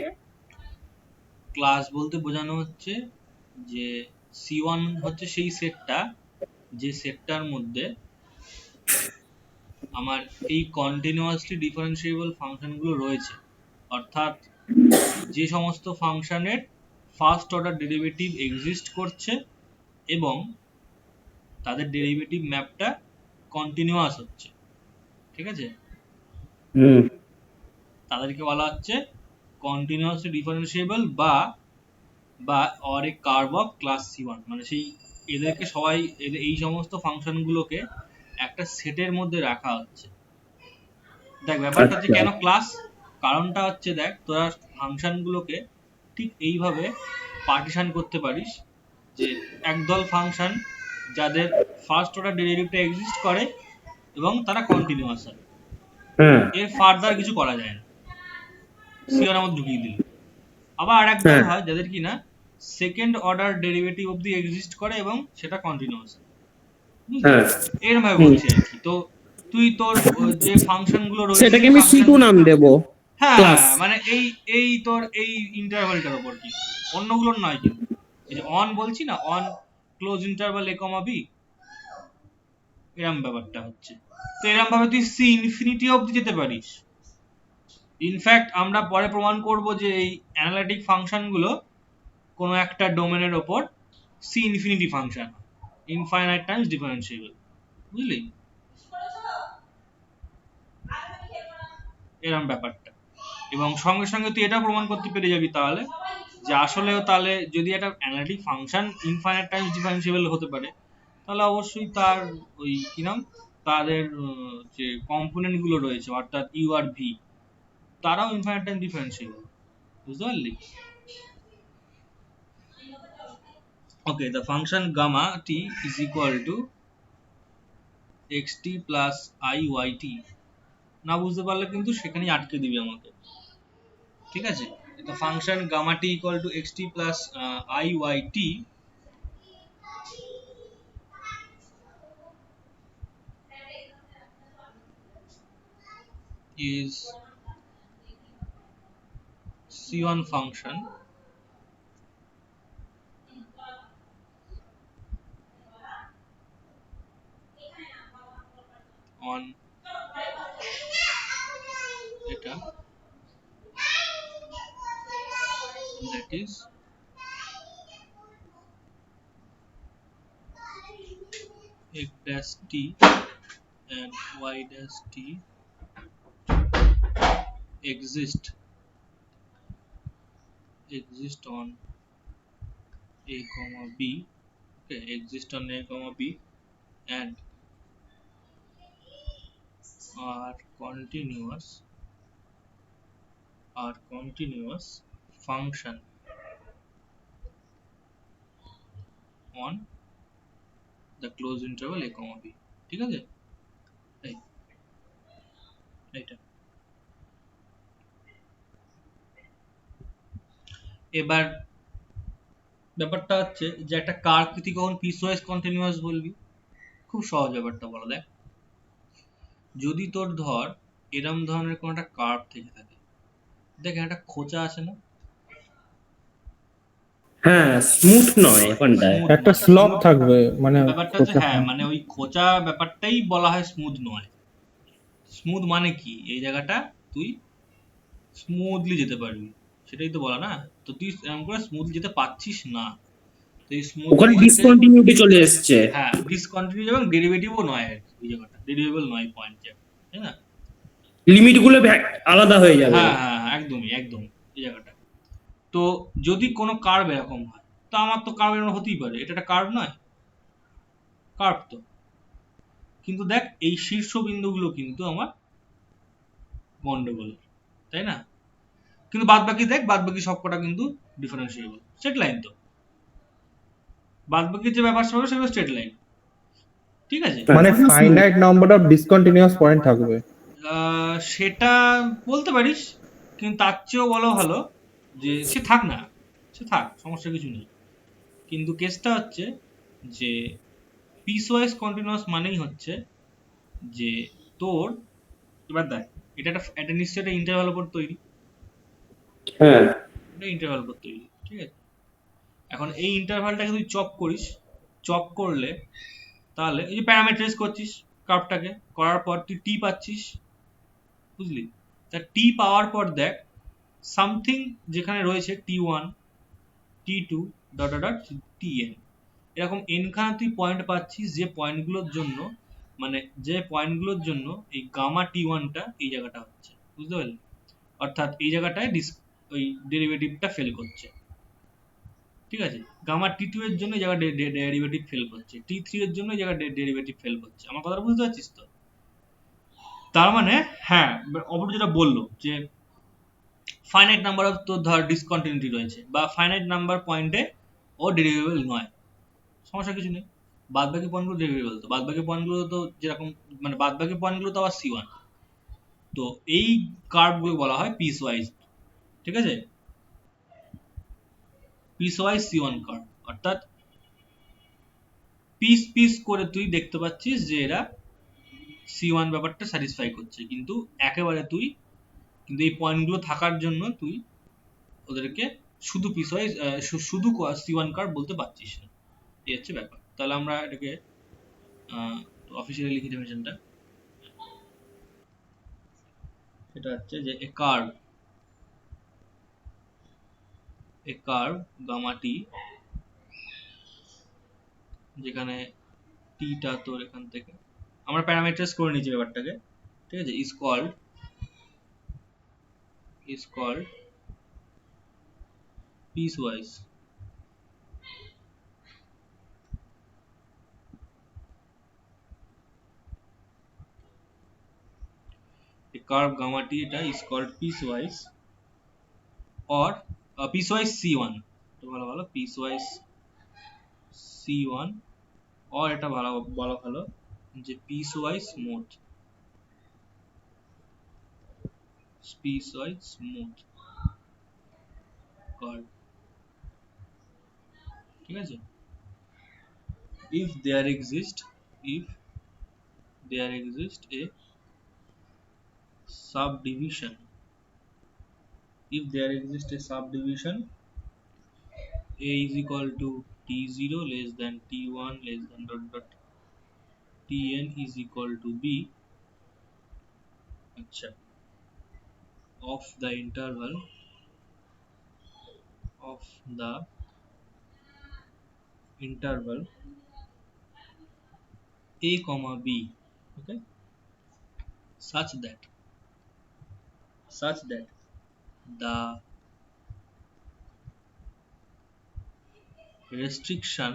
ক্লাস বলতে বোঝানো হচ্ছে যে C1 হচ্ছে সেই সেটটা, যে সেটটার মধ্যে আমার এই কন্টিনিউয়াসলি ডিফারেন্সিয়েবল ফাংশনগুলো রয়েছে, অর্থাৎ যে সমস্ত ফাংশনের ফার্স্ট অর্ডার ডেরিভেটিভ এক্সিস্ট করছে এবং তাদের ডেরিভেটিভ ম্যাপটা কন্টিনিউয়াস হচ্ছে, ঠিক আছে, হুম তাদেরকে বলা হচ্ছে কন্টিনিউয়াসলি ডিফারেন্সিয়েবল বা or a curve of class C1। মানে সেই এদেরকে সবাই এই সমস্ত ফাংশনগুলোকে একটা সেটের মধ্যে রাখা হচ্ছে। দেখ ব্যাপারটা হচ্ছে আচ্ছা। কেন ক্লাস, কারণটা হচ্ছে দেখ তোরা ফাংশনগুলোকে ঠিক এইভাবে পার্টিশন করতে পারিস যে একদল ফাংশন যাদের ফার্স্ট অর্ডার ডেরিভেটিভটা এক্সিস্ট করে এবং তারা কন্টিনিউয়াস হয়, হ্যাঁ এর ফার্দার কিছু করা যায় না, C1 এর মধ্যে ঢুকিয়ে দিল। আবার আর একদল হ্যাঁ। হয় যাদের কি না সেকেন্ড অর্ডার ডেরিভেটিভ অবধি এক্সিস্ট করে এবং সেটা কন্টিনিউয়াস, হ্যাঁ এরকম ভাবে বলছি আর কি। তো তুই তোর যে ফাংশন গুলো রয়েছে সেটাকে আমি C2 নাম দেব। হ্যাঁ class। মানে এই তোর এই ইন্টারভালটার উপর কি, অন্যগুলোর নয় কিন্তু। এই যে অন বলছি না, on close interval a comma b, এরকম ব্যাপারটা হচ্ছে। তো এরকম ভাবে তুই সি ইনফিনিটি অবধি যেতে পারিস। ইনফ্যাক্ট আমরা পরে প্রমাণ করব যে এই অ্যানালিটিক ফাংশন গুলো কোনো একটা ডোমেনের ওপর C infinity function, infinite times differentiable, বুঝলি এরকম ব্যাপারটা। এবং সঙ্গে সঙ্গে তুই এটা প্রমাণ করতে পেরে যাবি তাহলে যে আসলেও তাহলে যদি একটা analytic function infinite times differentiable হতে পারে, তাহলে অবশ্যই তার ওই কি নাম তাদের যে কম্পোনেন্ট গুলো রয়েছে অর্থাৎ ইউ আর ভি, তারাও ইনফাইনাইট টাইম ডিফারেন্সিয়েবল, বুঝতে পারলি? ওকে, the function gamma t is equal to xt plus iyt। না বুঝতে পারলে কিন্তু সেখানেই আটকে দিবি আমাকে, ঠিক আছে? the function gamma t equal to xt plus iyt is C1 function on এটা that is x dash t and y dash t exist on a comma b, okay, exist on a comma b and are continuous function on the closed interval a comma b, ঠিক আছে? এইটা এবার ব্যাপারটা হচ্ছে যে একটা curve তুই কখন পিসওয়াইজ কন্টিনিউয়াস বলবি? খুব সহজ ব্যাপারটা বলা, দেখ যদি তোর ধর এরম ধরনের কোন একটা কার্ভ থেকে থাকে, দেখ একটা খোঁচা আছে না, হ্যাঁ স্মুথ নয় ওখানটায়। Smooth একটা নয়, স্লপ smooth থাকবে মানে ব্যাপারটা হচ্ছে হ্যাঁ মানে ওই খোঁচা ব্যাপারটাই বলা হয় স্মুথ নয়। স্মুথ মানে কি, এই জায়গাটা তুই স্মুথলি যেতে পারবি, সেটাই তো বলা না। তো তুই এরকম করে স্মুথলি যেতে পারছিস না, তো এই স্মুথ ওখানে ডিসকন্টিনিউটি চলে এসছে। হ্যাঁ ডিসকন্টিনিউ এবং ডেরিভেটিভও নয় আর কি, ওই জায়গাটা ডেরিভেবল নয় পয়েন্ট, তাই না? লিমিট গুলো আলাদা হয়ে যাবে। হ্যাঁ হ্যাঁ একদমই একদম এই জায়গাটা। তো যদি কোনো কার্ভ এরকম হয়, তো আমার তো কার্ভ এরকম হতেই পারে, এটা একটা কার্ভ নয়? কার্ভ তো, কিন্তু দেখ এই শীর্ষবিন্দুগুলো কিন্তু আমার গন্ডগোল, তাই না? কিন্তু বাদ বাকি দেখ, বাদ বাকি সবকটা কিন্তু ডিফারেন্সিয়েবল, স্ট্রেট লাইন তো, বাদ বাকি যে ব্যাপার হবে সেগুলো স্ট্রেট লাইন, ঠিক আছে? মানে finite number of discontinuous point থাকবে। সেটা বলতে পারিস, কিন্তু তার চেয়েও বলা ভালো যে সে থাক না, সে থাক, সমস্যা কিছু নেই। কিন্তু কেসটা হচ্ছে যে পিসওয়াইজ কন্টিনিউয়াস মানেই হচ্ছে যে তোর এবার দেখ এটা একটা নিশ্চয়ই একটা ইন্টারভাল উপর তৈরি, হ্যাঁ এটা ইন্টারভাল উপর তৈরি, ঠিক আছে? এখন এই ইন্টারভালটাকে তুই চপ করিস, চপ করলে তাহলে এই যে প্যারামিটারাইজ করছিস, কার্ভটাকে করার পর তুই টি পাচ্ছিস, বুঝলি? তা টি পাওয়ার পর দেখ সামথিং যেখানে রয়েছে T1 T2 dot dot dot Tn, এরকম n খানা তুই পয়েন্ট পাচ্ছিস, যে পয়েন্টগুলোর জন্য এই গামা T1 টা এই জায়গাটা হচ্ছে, বুঝতে পারলি? অর্থাৎ এই জায়গাটায় ওই ডেরিভেটিভটা ফেল করছে, ঠিক আছে? গামা T2 এর জন্য এই জায়গায় ডেরিভেটিভ ফেল করছে, T3 এর জন্য এই জায়গায় ডেরিভেটিভ ফেল করছে। আমার কথা বুঝতে পারছিস তো? তার মানে হ্যাঁ, অপর যেটা বললো যে ফাইনাইট নাম্বার অফ তোর ধর ডিসকন্টিনিউটি রয়েছে, বা ফাইনাইট নাম্বার পয়েন্টে ও ডেরিভেবল নয়, সমস্যা কিছু নেই। বাদ বাকি পয়েন্টগুলো ডেরিভেবল, তো বাদ বাকি পয়েন্টগুলো তো যেরকম মানে বাদ বাকি পয়েন্টগুলো তো আবার C1। তো এই কার্ভগুলো বলা হয় পিস ওয়াইজ, ঠিক আছে? পিস ওয়াইজ C1 কার্ভ, অর্থাৎ পিস পিস করে তুই দেখতে পাচ্ছিস যে এরা C1 ব্যাপারটা স্যাটিসফাই করছে, কিন্তু একেবারে তুই কিন্তু এই পয়েন্টগুলো থাকার জন্য তুই ওদেরকে শুধু পিস ওয়াইজ শুধু C1 কার্ভ বলতে পারছিস না, এই হচ্ছে ব্যাপার। তাহলে আমরা এটাকে অফিসিয়ালি লিখি ডেফিনেশনটা, এটা হচ্ছে যে এ কার্ভ গামা টি, যেখানে টিটা তোর এখান থেকে আমরা প্যারামিটারাইজ করে নিয়েছি ব্যাপারটাকে, ঠিক আছে? Is called piecewise, a curve gamma t এটা is called piecewise or piecewise C1, তো ভালো piecewise C1, or এটা ভালো যে piecewise smooth curve, ঠিক আছে? if there exists a subdivision, a is equal to T0 less than T1 less than dot dot Tn is equal to B, আচ্ছা, of the interval a comma b, okay, such that the restriction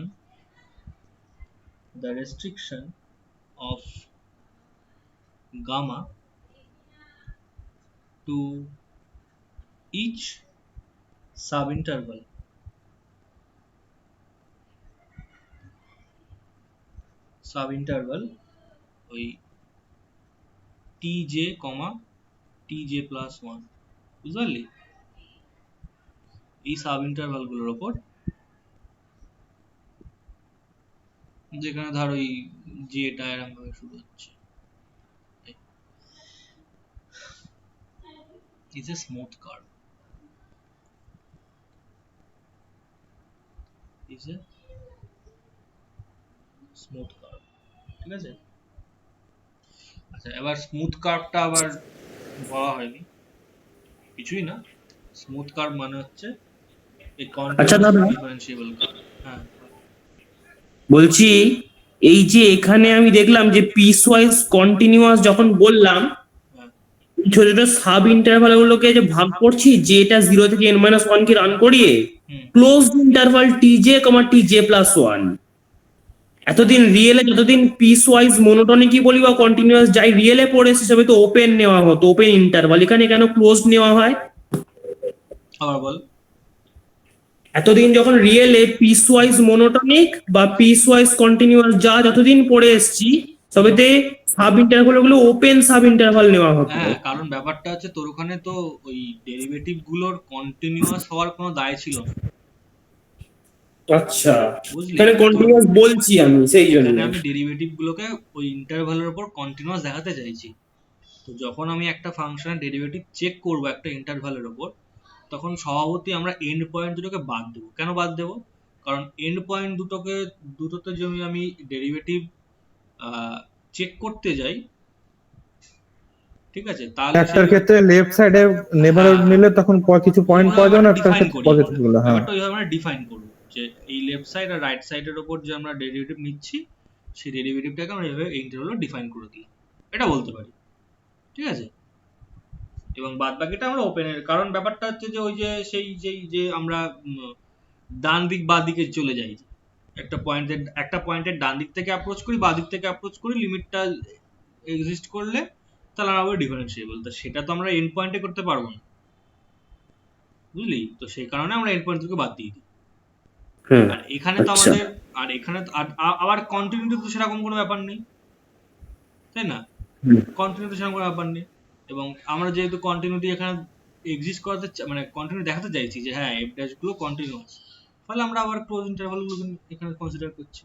of gamma to each subinterval ওই tj, tj plus 1, বুঝতে পারলি? এই sub interval গুলোর উপর, যেখানে ধর ওই যেটা এরকম ভাবে শুরু হচ্ছে, is a smooth curve, ঠিক আছে? আচ্ছা, এবার স্মুথ কার্ভটা আবার বলা হয়নি, কিছুই না। স্মুথ কার্ভ মানে হচ্ছে এই আচ্ছা দাদা, ডিফারেন্সিয়েবল কার্ভ। হ্যাঁ, বলছি এই যে এখানে আমি দেখলাম যে পিস ওয়াইজ কন্টিনিউয়াস যখন বললাম, হ্যাঁ, ছোট ছোট সাব ইন্টারভাল গুলোকে যে ভাগ করছি, যে এটা 0 থেকে n-1 কে রান করিয়ে closed interval tj, tj plus 1। এতদিন রিয়েলে যতদিন পিস ওয়াইজ মনোটনিকই বলি বা কন্টিনিউয়াস যাই রিয়েলে পড়ে এসেছে, সবে তো ওপেন নেওয়া হতো, ওপেন ইন্টারভাল, এখানে কেন ক্লোজ নেওয়া হয়? আবার বল। এতদিন যখন রিয়েলে পিস ওয়াইজ মনোটনিক বা পিস ওয়াইজ কন্টিনিউয়াস যা যতদিন পড়ে এসেছি, সবেতে সাব ইন্টারভাল গুলো ওপেন সাব ইন্টারভাল নেওয়া হতো। হ্যাঁ, কারণ ব্যাপারটা হচ্ছে তোর ওখানে তো ওই ডেরিভেটিভ গুলোর কন্টিনিউয়াস হওয়ার কোনো দায় ছিল না। আচ্ছা, বুঝলি? এখানে কন্টিনিউয়াস বলছি আমি, সেই জন্য এখানে আমি ডেরিভেটিভ গুলোকে ওই ইন্টারভালের উপর কন্টিনিউয়াস দেখাতে চাইছি। তো যখন আমি একটা ফাংশনের ডেরিভেটিভ চেক করব একটা ইন্টারভালের উপর, তখন স্বভাবতই আমরা এন্ড পয়েন্ট দুটোকে বাদ দেবো। কেন বাদ দেবো? কারণ এন্ড পয়েন্ট দুটোতে যদি আমি ডেরিভেটিভ চেক করতে যাই, ঠিক আছে, তাহলে একটার সেই ক্ষেত্রে লেফট সাইডে নেবারহুড হ্যাঁ, নিলে তখন কিছু পয়েন্ট ওইভাবে পাওয়া যাবে আমরা না, একটার ডিফাইন ক্ষেত্রে করি, পজিটিভ গুলো। হ্যাঁ, ব্যাপারটা ওইভাবে আমরা ডিফাইন করবো যে এই লেফট সাইড আর রাইট সাইডের ওপর যে আমরা ডেরিভেটিভ নিচ্ছি সেই ডেরিভেটিভটাকে আমরা এইভাবে এই ইন্টারভ্যালে ডিফাইন করে দিই, এটা বলতে পারি, ঠিক আছে। এবং বাদ বাকিটা আমরা ওপেনের, কারণ ব্যাপারটা হচ্ছে যে ওই যে সেই যেই যে আমরা ডান দিক বাঁ দিকে চলে যাই, একটা পয়েন্টের ডান দিক থেকে অ্যাপ্রোচ করি, বাঁ দিক থেকে অ্যাপ্রোচ করি, লিমিটটা এক্সিস্ট করলে তাহলে আমরা ডিফারেন্সিয়েবল, তো সেটা তো আমরা এন্ড পয়েন্টে করতে পারবো না, বুঝলি, তো সেই কারণে আমরা এন্ড পয়েন্ট থেকে বাদ দিয়ে দিই। হুম, আর এখানে তো আচ্ছা। আমাদের, আর এখানে আবার কন্টিনিউটি তো সেরকম কোনো ব্যাপার নেই, তাই না, হুম, কন্টিনিউটি সেরকম কোনো ব্যাপার নেই। এবং আমরা যেহেতু কন্টিনিউটি এখানে এক্সিস্ট করাতে মানে কন্টিনিউ দেখাতে চাইছি যে হ্যাঁ এফ ড্যাশ গুলো কন্টিনিউয়াস, তাহলে আমরা আবার ক্লোজ ইন্টারভাল গুলো এখানে কনসিডার করছি,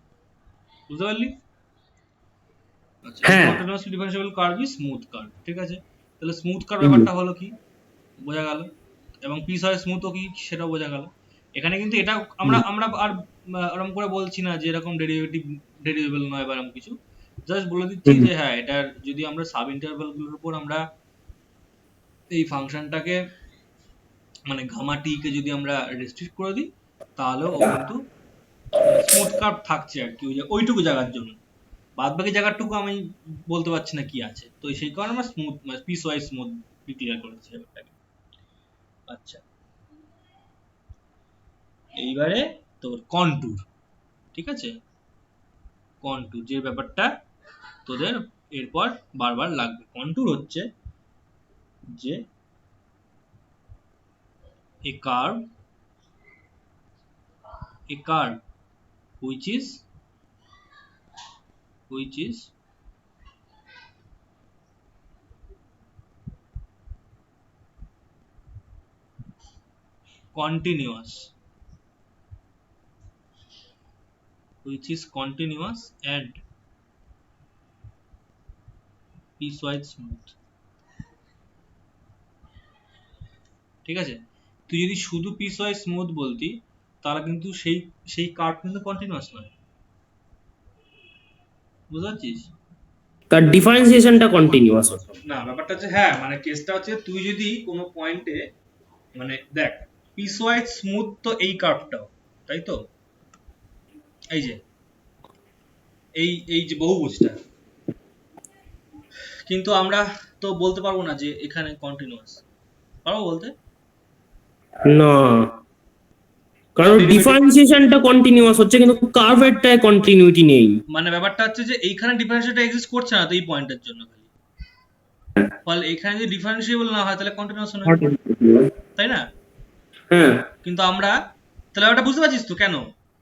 বুঝতে পারলি? আচ্ছা, হ্যাঁ, continuously differentiable curve is smooth curve, ঠিক আছে, তাহলে স্মুথ কার্ভ হুম, ব্যাপারটা হলো কি, বোঝা গেল। এবং পিস হয় স্মুথও কি সেটাও বোঝা গেল। এখানে কিন্তু এটা আমরা হুম, আমরা আর এরকম করে বলছি না যে এরকম ডেরিভেবল নয় বা এরকম কিছু, জাস্ট বলে দিচ্ছি হুম, যে হ্যাঁ এটার যদি আমরা সাব ইন্টারভ্যাল গুলোর উপর আমরা এই ফাংশনটাকে মানে গামা টি কে যদি আমরা রেস্ট্রিক্ট করে দিই তাহলে ও কিন্তু মানে স্মুথ কার্ভ থাকছে আর কি, ওই যে ওইটুকু জায়গার জন্য, বাদ বাকি জায়গাটুকু আমি বলতে পারছি না কি আছে, তো সেই কারণে আমরা smooth piece wise smooth declare করেছি ব্যাপারটাকে। আচ্ছা, এইবারে তোর কন্টুর, ঠিক আছে, কন্টুর যে ব্যাপারটা তোদের এরপর বারবার লাগবে, কন্টুর হচ্ছে যে a curve which is continuous and piecewise smooth, ঠিক আছে। তুই যদি শুধু পিসওয়াইজ স্মুথ বলতি তাহলে কিন্তু সেই সেই কার্ভ কিন্তু কন্টিনিউয়াস নয়, বুঝতে পারছিস? তার ডিফারেন্সিয়েশনটা কন্টিনিউয়াস হতো। না, ব্যাপারটা হচ্ছে হ্যাঁ মানে কেসটা হচ্ছে তুই যদি কোনো পয়েন্টে মানে দেখ পিসওয়াইজ স্মুথ তো এই কার্ভটাও, তাই তো, এই যে এই যে বহুভুজটা, কিন্তু আমরা তো বলতে পারবো না যে এখানে কন্টিনিউয়াস, পারবো বলতে? না, কারণ ডিফারেন্সিয়েশনটা কন্টিনিউয়াস হচ্ছে কিন্তু কার্ভেরটায় কন্টিনিউটি নেই। মানে ব্যাপারটা হচ্ছে যে এইখানে ডিফারেন্সিয়েশনটা এক্সিস্ট করছে না তো এই পয়েন্টের জন্য খালি, ফলে এখানে যদি ডিফারেন্সিয়েবল না হয় তাহলে কন্টিনিউয়াস নয়, তাই না? হ্যাঁ, কিন্তু আমরা তাহলে ওটা বুঝতে পারছিস তো কেন,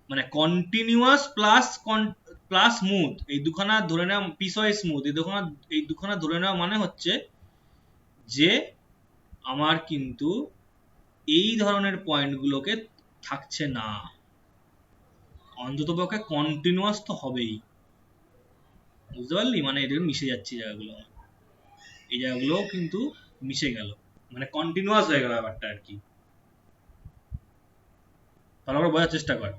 মানে কন্টিনিউয়াস প্লাস স্মুথ এই দুখানা ধরে নেওয়া, পিসওয়াইজ স্মুথ এই দুখানা ধরে নেওয়া মানে হচ্ছে যে আমার কিন্তু এই ধরনের পয়েন্টগুলোকে থাকছে না, অন্ততপক্ষে কন্টিনিউয়াস তো হবেই, বুঝতে পারলি, মানে এদের মিশে যাচ্ছে জায়গাগুলো, এই জায়গাগুলো কিন্তু মিশে গেল, মানে কন্টিনিউয়াস হয়ে গেল ব্যাপারটা আর কি। তাহলে আমরা বোঝার চেষ্টা কর,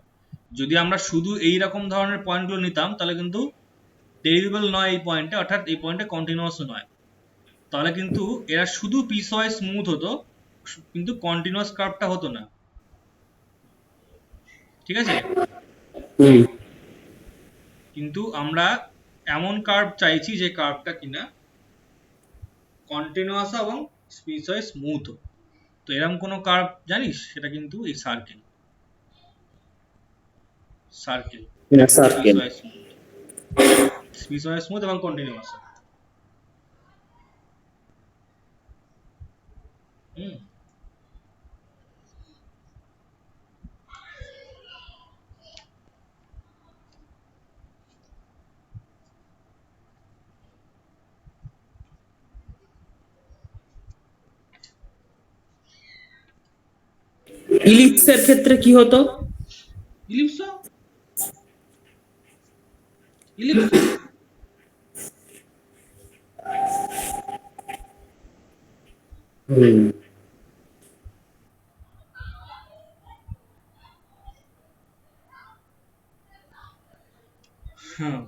যদি আমরা শুধু এই রকম ধরনের পয়েন্টগুলো নিতাম তাহলে কিন্তু ডেরিভেবল নয় এই পয়েন্টে, অর্থাৎ এই পয়েন্টে কন্টিনিউয়াসও নয়, তাহলে কিন্তু এরা শুধু পিস ওয়াইজ স্মুথ হতো কিন্তু কন্টিনিউয়াস কার্ভটা হতো না, ঠিক আছে। হুম, কিন্তু আমরা এমন কার্ভ চাইছি যে কার্ভটা কিনা কন্টিনিউয়াস এবং পিস ওয়াইজ স্মুথ, তো এরকম কোনো কার্ভ জানিস, সেটা কিন্তু এই circle circle. Piece wise smooth এবং কন্টিনিউয়াস। হুম, ইলিপসের ক্ষেত্রে কি হতো? ইলিপস ইলিপস হুম, হ্যাঁ,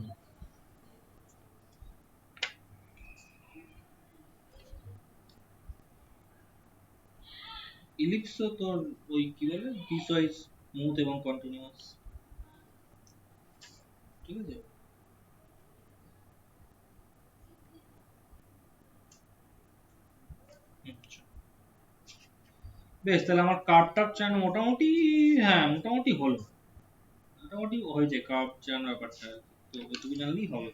ইলিপসও তোর ওই কি বলে পিসওয়াইজ স্মুথ এবং কন্টিনিউয়াস, ঠিক আছে। আচ্ছা। বেশ, তাহলে আমার কার্ভ টার্ভ চান মোটামুটি, হ্যাঁ মোটামুটি হলো, মোটামুটি হয়েছে কার্ভ চান ব্যাপারটা, তো ওটুকু জানলেই হবে।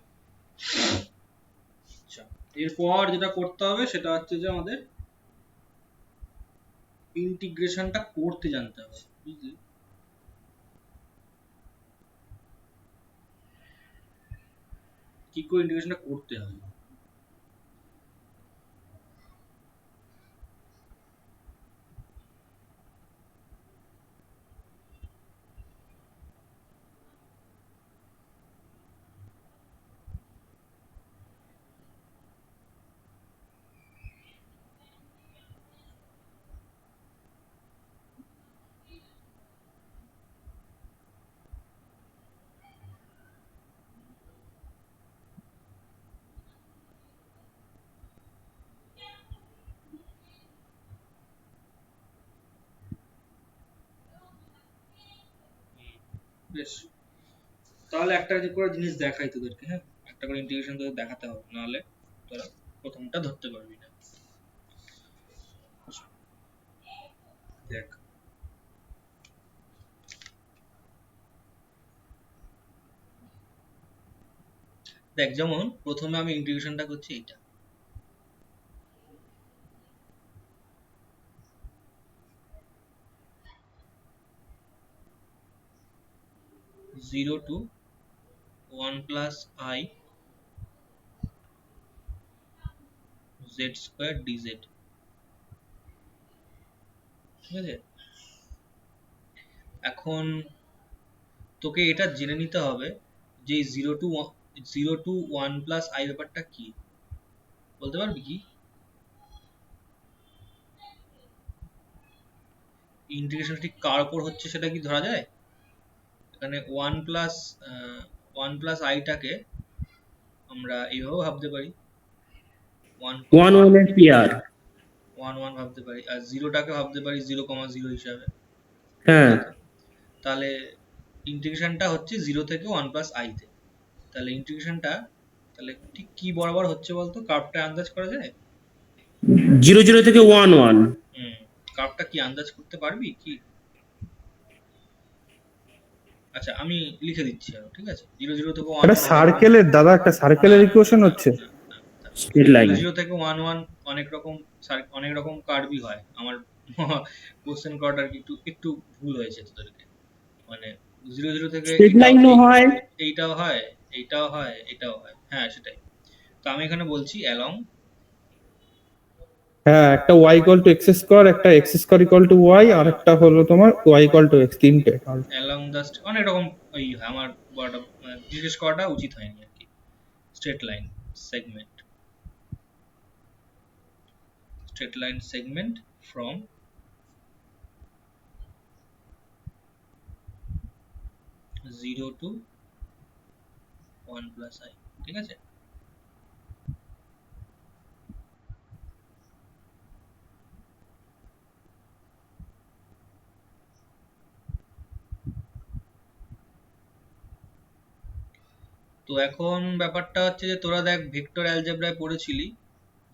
আচ্ছা, এরপর যেটা করতে হবে সেটা হচ্ছে যে আমাদের ইন্টিগ্রেশনটা করতে জানতে হবে, বুঝলি? কি করে ইন্টিগ্রেশনটা করতে হবে। বেশ, তাহলে একটা করে জিনিস দেখাই তোদেরকে, হ্যাঁ একটা করে ইন্টিগ্রেশন তোদের দেখাতে হবে, নাহলে তোরা প্রথমটা ধরতে পারবি না। দেখ, দেখ যেমন প্রথমে আমি ইন্টিগ্রেশনটা করছি এটা, zero to 1 plus I Z square D Z, ঠিক আছে। এখন তোকে এটা জেনে নিতে হবে যে zero to one plus I ব্যাপারটা কি, বলতে পারবি কি? ইন্টিগ্রেশন ঠিক কার উপর হচ্ছে সেটা কি ধরা যায়? এখানে ওয়ান প্লাস আইটাকে আমরা এইভাবে ভাবতে পারি, ওয়ান এর পেয়ার। ওয়ান ওয়ান ভাবতে পারি, আর জিরোটাকে ভাবতে পারি 0,0 হিসাবে। হ্যাঁ, তাহলে ইন্টিগ্রেশনটা হচ্ছে 0 থেকে 1 প্লাস আই তে। তাহলে ইন্টিগ্রেশনটা তাহলে ঠিক কি বরাবর হচ্ছে বলতো? কার্ভটা আন্দাজ করা যায়? 0 থেকে 1 কার্ভটা কি আন্দাজ করতে পারবি কি? আচ্ছা আমি লিখে দিচ্ছি আরো, ঠিক আছে। 0 থেকে 1 একটা সার্কেলের দাদা, একটা সার্কেলের ইকুয়েশন হচ্ছে। Straight line. 0 থেকে 1 অনেক রকম কার্ভই হয়। আমার কোশ্চেন করাটা আর কি একটু ভুল হয়েছে তোদেরকে, মানে 0 থেকে স্ট্রেট লাইনও হয়। এইটাও হয়, এইটাও হয়, এটাও হয়, হ্যাঁ সেটাই। তো আমি এখানে বলছি অ্যালং, হ্যাঁ, একটা y equal to x square, একটা x square equal to y, আর একটা হলো তোমার y ইকুয়াল টু এক্স, তিনটে। অ্যালং দ্য অনেক রকম ওই হয়, আমার বড়টা জিজ্ঞেস করাটা উচিত হয়নি আর কি। Straight line segment from 0 to 1 plus I, ঠিক আছে। তো এখন ব্যাপারটা হচ্ছে যে তোরা দেখ ভেক্টর অ্যালজেব্রায় পড়েছিলি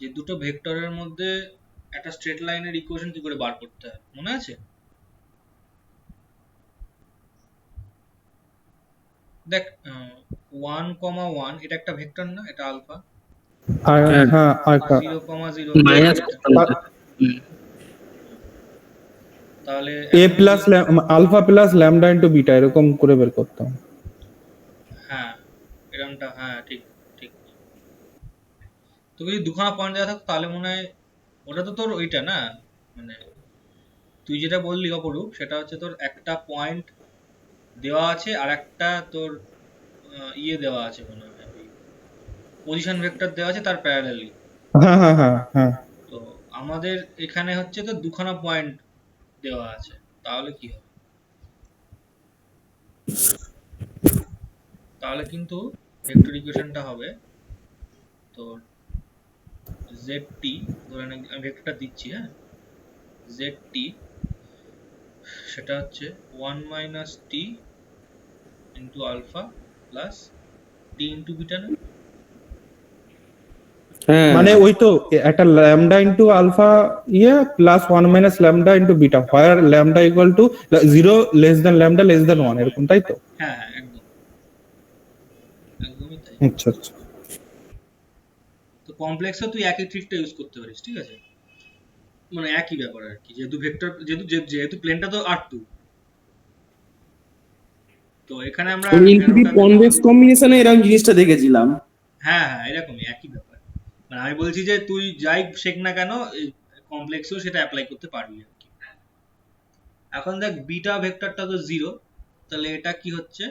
যে দুটো ভেক্টরের মধ্যে একটা স্ট্রেট লাইনের ইকুয়েশন কি করে বার করতে হয়, মনে আছে? দেখ 1,1 এটা একটা ভেক্টর না, এটা আলফা, হ্যাঁ, আচ্ছা। 0,0 মাইনাস। তাহলে a plus alpha plus lambda into beta, এরকম করে বের করতাম। হ্যাঁ এরকমটা, হ্যাঁ ঠিক ঠিক। তোকে যদি দুখানা পয়েন্ট দেওয়া থাকতো তাহলে মনে হয় ওটা তো তোর ওইটা না, মানে তুই যেটা বললি অপরূপ, সেটা হচ্ছে তোর একটা পয়েন্ট দেওয়া আছে আর একটা তোর ইয়ে দেওয়া আছে মনে হয়, পজিশন ভেক্টর দেওয়া আছে তার প্যারালালি। হ্যাঁ হ্যাঁ হ্যাঁ হ্যাঁ। তো আমাদের এখানে হচ্ছে তো দুখানা পয়েন্ট দেওয়া আছে, তাহলে কি হবে? তাহলে কিন্তু ভেক্টর ইকুয়েশনটা হবে তোর জেড টি, ধরে নে আমি ভেক্টরটা দিচ্ছি, হ্যাঁ zt সেটা হচ্ছে 1 minus T into alpha plus T into beta না? হ্যাঁ মানে ওই তো একটা lambda into alpha plus 1 minus lambda into beta, where lambda equal to 0 less than lambda less than 1, এরকম তাই তো? হ্যাঁ হ্যাঁ একদম, একদমই তাই। আচ্ছা আচ্ছা। তো কমপ্লেক্সও তুই একই ট্রিকটা ইউজ করতে পারিস, ঠিক আছে? মানে একই ব্যাপার আর কি, যেহেতু ভেক্টর, যেহেতু প্লেনটা তো R2, তো এখানে আমরা কনভেক্স কম্বিনেশনে এরকম জিনিসটা দেখেছিলাম। হ্যাঁ হ্যাঁ এরকমই একই ব্যাপার। মানে আমি বলছি যে তুই যাই শেখ না কেন কমপ্লেক্সেও সেটা অ্যাপ্লাই করতে পারবি আর কি। এখন দেখ বিটা ভেক্টরটা তো 0, তাহলে এটা কি হচ্ছে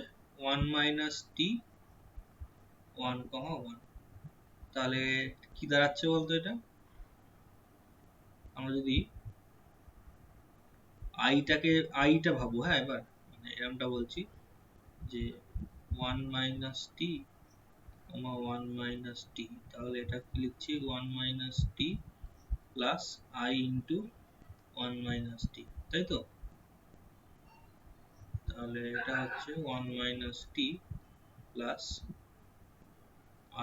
1 মাইনাস টি 1, 1, তাহলে কি দাঁড়াচ্ছে বলতো এটা? আমরা যদি আইটা ভাবো, হ্যাঁ এবার মানে এরকমটা বলছি যে 1 মাইনাস টি 1 মাইনাস টি, তাহলে এটা কি লিখছি 1 minus t plus I into 1 minus t, তাই তো? তাহলে এটা হচ্ছে 1 minus t plus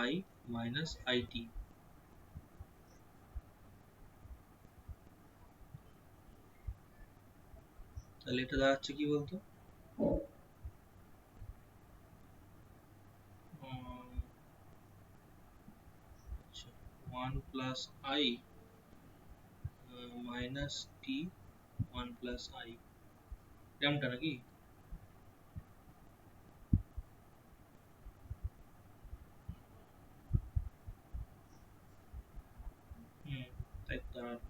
i minus i t. তাহলে এটা দাঁড়াচ্ছে কি বলতো? 1 plus i minus t 1 plus i, এরকমটা নাকি? তাই তো দাঁড়ালো।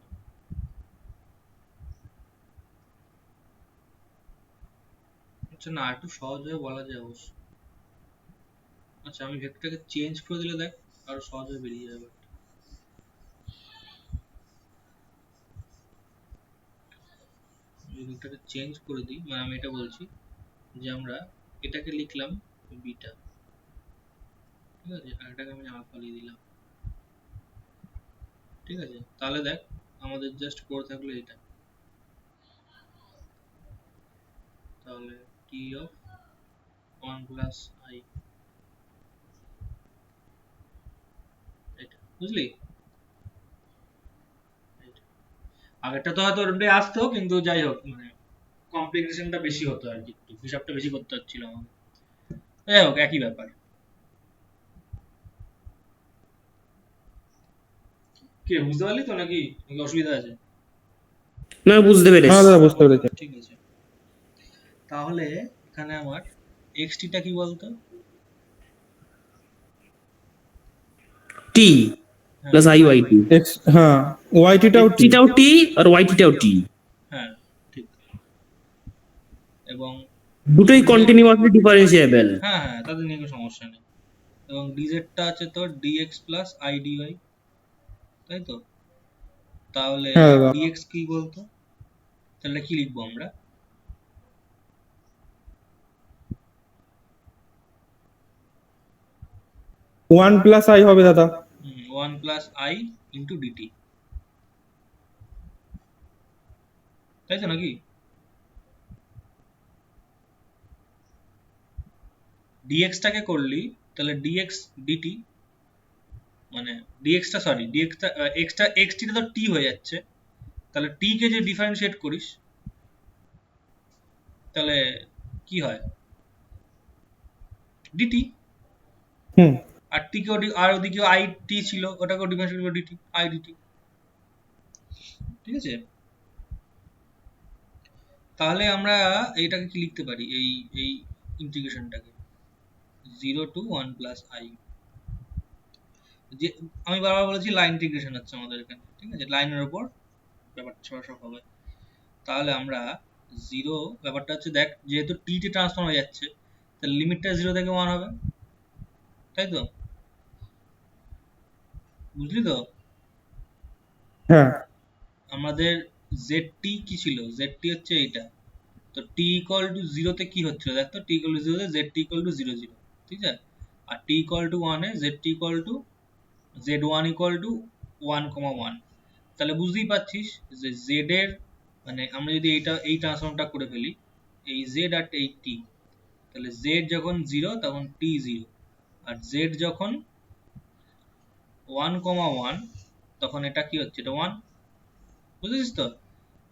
আচ্ছা না, একটু সহজভাবে বলা যায় অবশ্য। আচ্ছা আমি ভেক্টরটাকে চেঞ্জ করে দিলে দেখ আরো সহজে বেরিয়ে যাবে। ভেক্টরটা চেঞ্জ করে দিই, মানে আমি এটা বলছি যে আমরা এটাকে লিখলাম বিটা, ঠিক আছে, আর এটাকে আমি আলফা লিখে দিলাম, ঠিক আছে? তাহলে দেখ আমাদের জাস্ট করে থাকলো এটা, তাহলে টি অফ 1 প্লাস আই, এটা বুঝলি? আগেরটা তো হয়তো ওরমটাই আসতো, কিন্তু যাই হোক মানে কমপ্লিকেশনটা বেশি হতো আর কি, একটু হিসাবটা বেশি করতে হচ্ছিল আমাকে। যাই হোক একই ব্যাপার। কি বুঝতে পারলি তো নাকি নাকি অসুবিধা আছে? না বুঝতে পেরেছি। হ্যাঁ দাদা বুঝতে পেরেছি। ঠিক আছে, তাহলে এখানে আমার xt টা কি বলতো? T plus i y t, x, হ্যাঁ yt টাও t। টাও টি আর ওয়াইটি টাও টি, হ্যাঁ ঠিক, এবং দুটোই কন্টিনিউয়াসলি ডিফারেন্সিয়েবল। হ্যাঁ হ্যাঁ তাদের নিয়ে কোনো সমস্যা নেই। এবং dz টা আছে তোর dx প্লাস i dy, তাই তো? তাহলে হ্যাঁ দাদা। dx কি বলতো? তাহলে কি লিখবো আমরা? ওয়ান প্লাস আই হবে দাদা। 1 প্লাস i ইন্টু dt, তাই তো নাকি? dx টাকে করলি তাহলে dx dt, মানে dx টা সরি dx টা xt টা তো t হয়ে যাচ্ছে, তাহলে t কে যে ডিফারেন্সিয়েট করিস তাহলে কি হয়? dt। হুম। আর t কে আর ওদিকে i t ছিল, ওটাকে ডিফারেন্সিয়েট করে dt, i dt, ঠিক আছে? তাহলে আমরা এইটাকে কি লিখতে পারি, এই এই ইন্টিগ্রেশনটাকে 0 টু 1 প্লাস i, যে আমি বারবার বলেছি লাইন ইন্টিগ্রেশন হচ্ছে আমাদের এখানে, ঠিক আছে? লাইনের উপর ব্যাপারটা সব হবে। তাহলে আমরা 0 ব্যাপারটা হচ্ছে দেখ, যেহেতু t তে ট্রান্সফর্ম হয়ে যাচ্ছে তাহলে লিমিটটা 0 থেকে 1 হবে, তাই তো? বুঝলি তো? হ্যাঁ আমাদের zt কি ছিল? zt হচ্ছে এইটা, তো t ইকুয়াল টু 0 তে কি হচ্ছিল দেখ তো, t ইকুয়াল টু 0 তে zt ইকুয়াল টু 0 0, ঠিক আছে? আর t equal to 1 A zt equal to z1 equal to 1, 1, তাহলে বুঝতেই পারছিস যে z এর মানে আমরা যদি এই ট্রান্সফর্মটা করে ফেলি, এই z আর এই t, তাহলে z যখন 0 তখন t 0, আর z যখন 1,1 তখন এটা কি হচ্ছে, এটা 1, বুঝেছিস তো?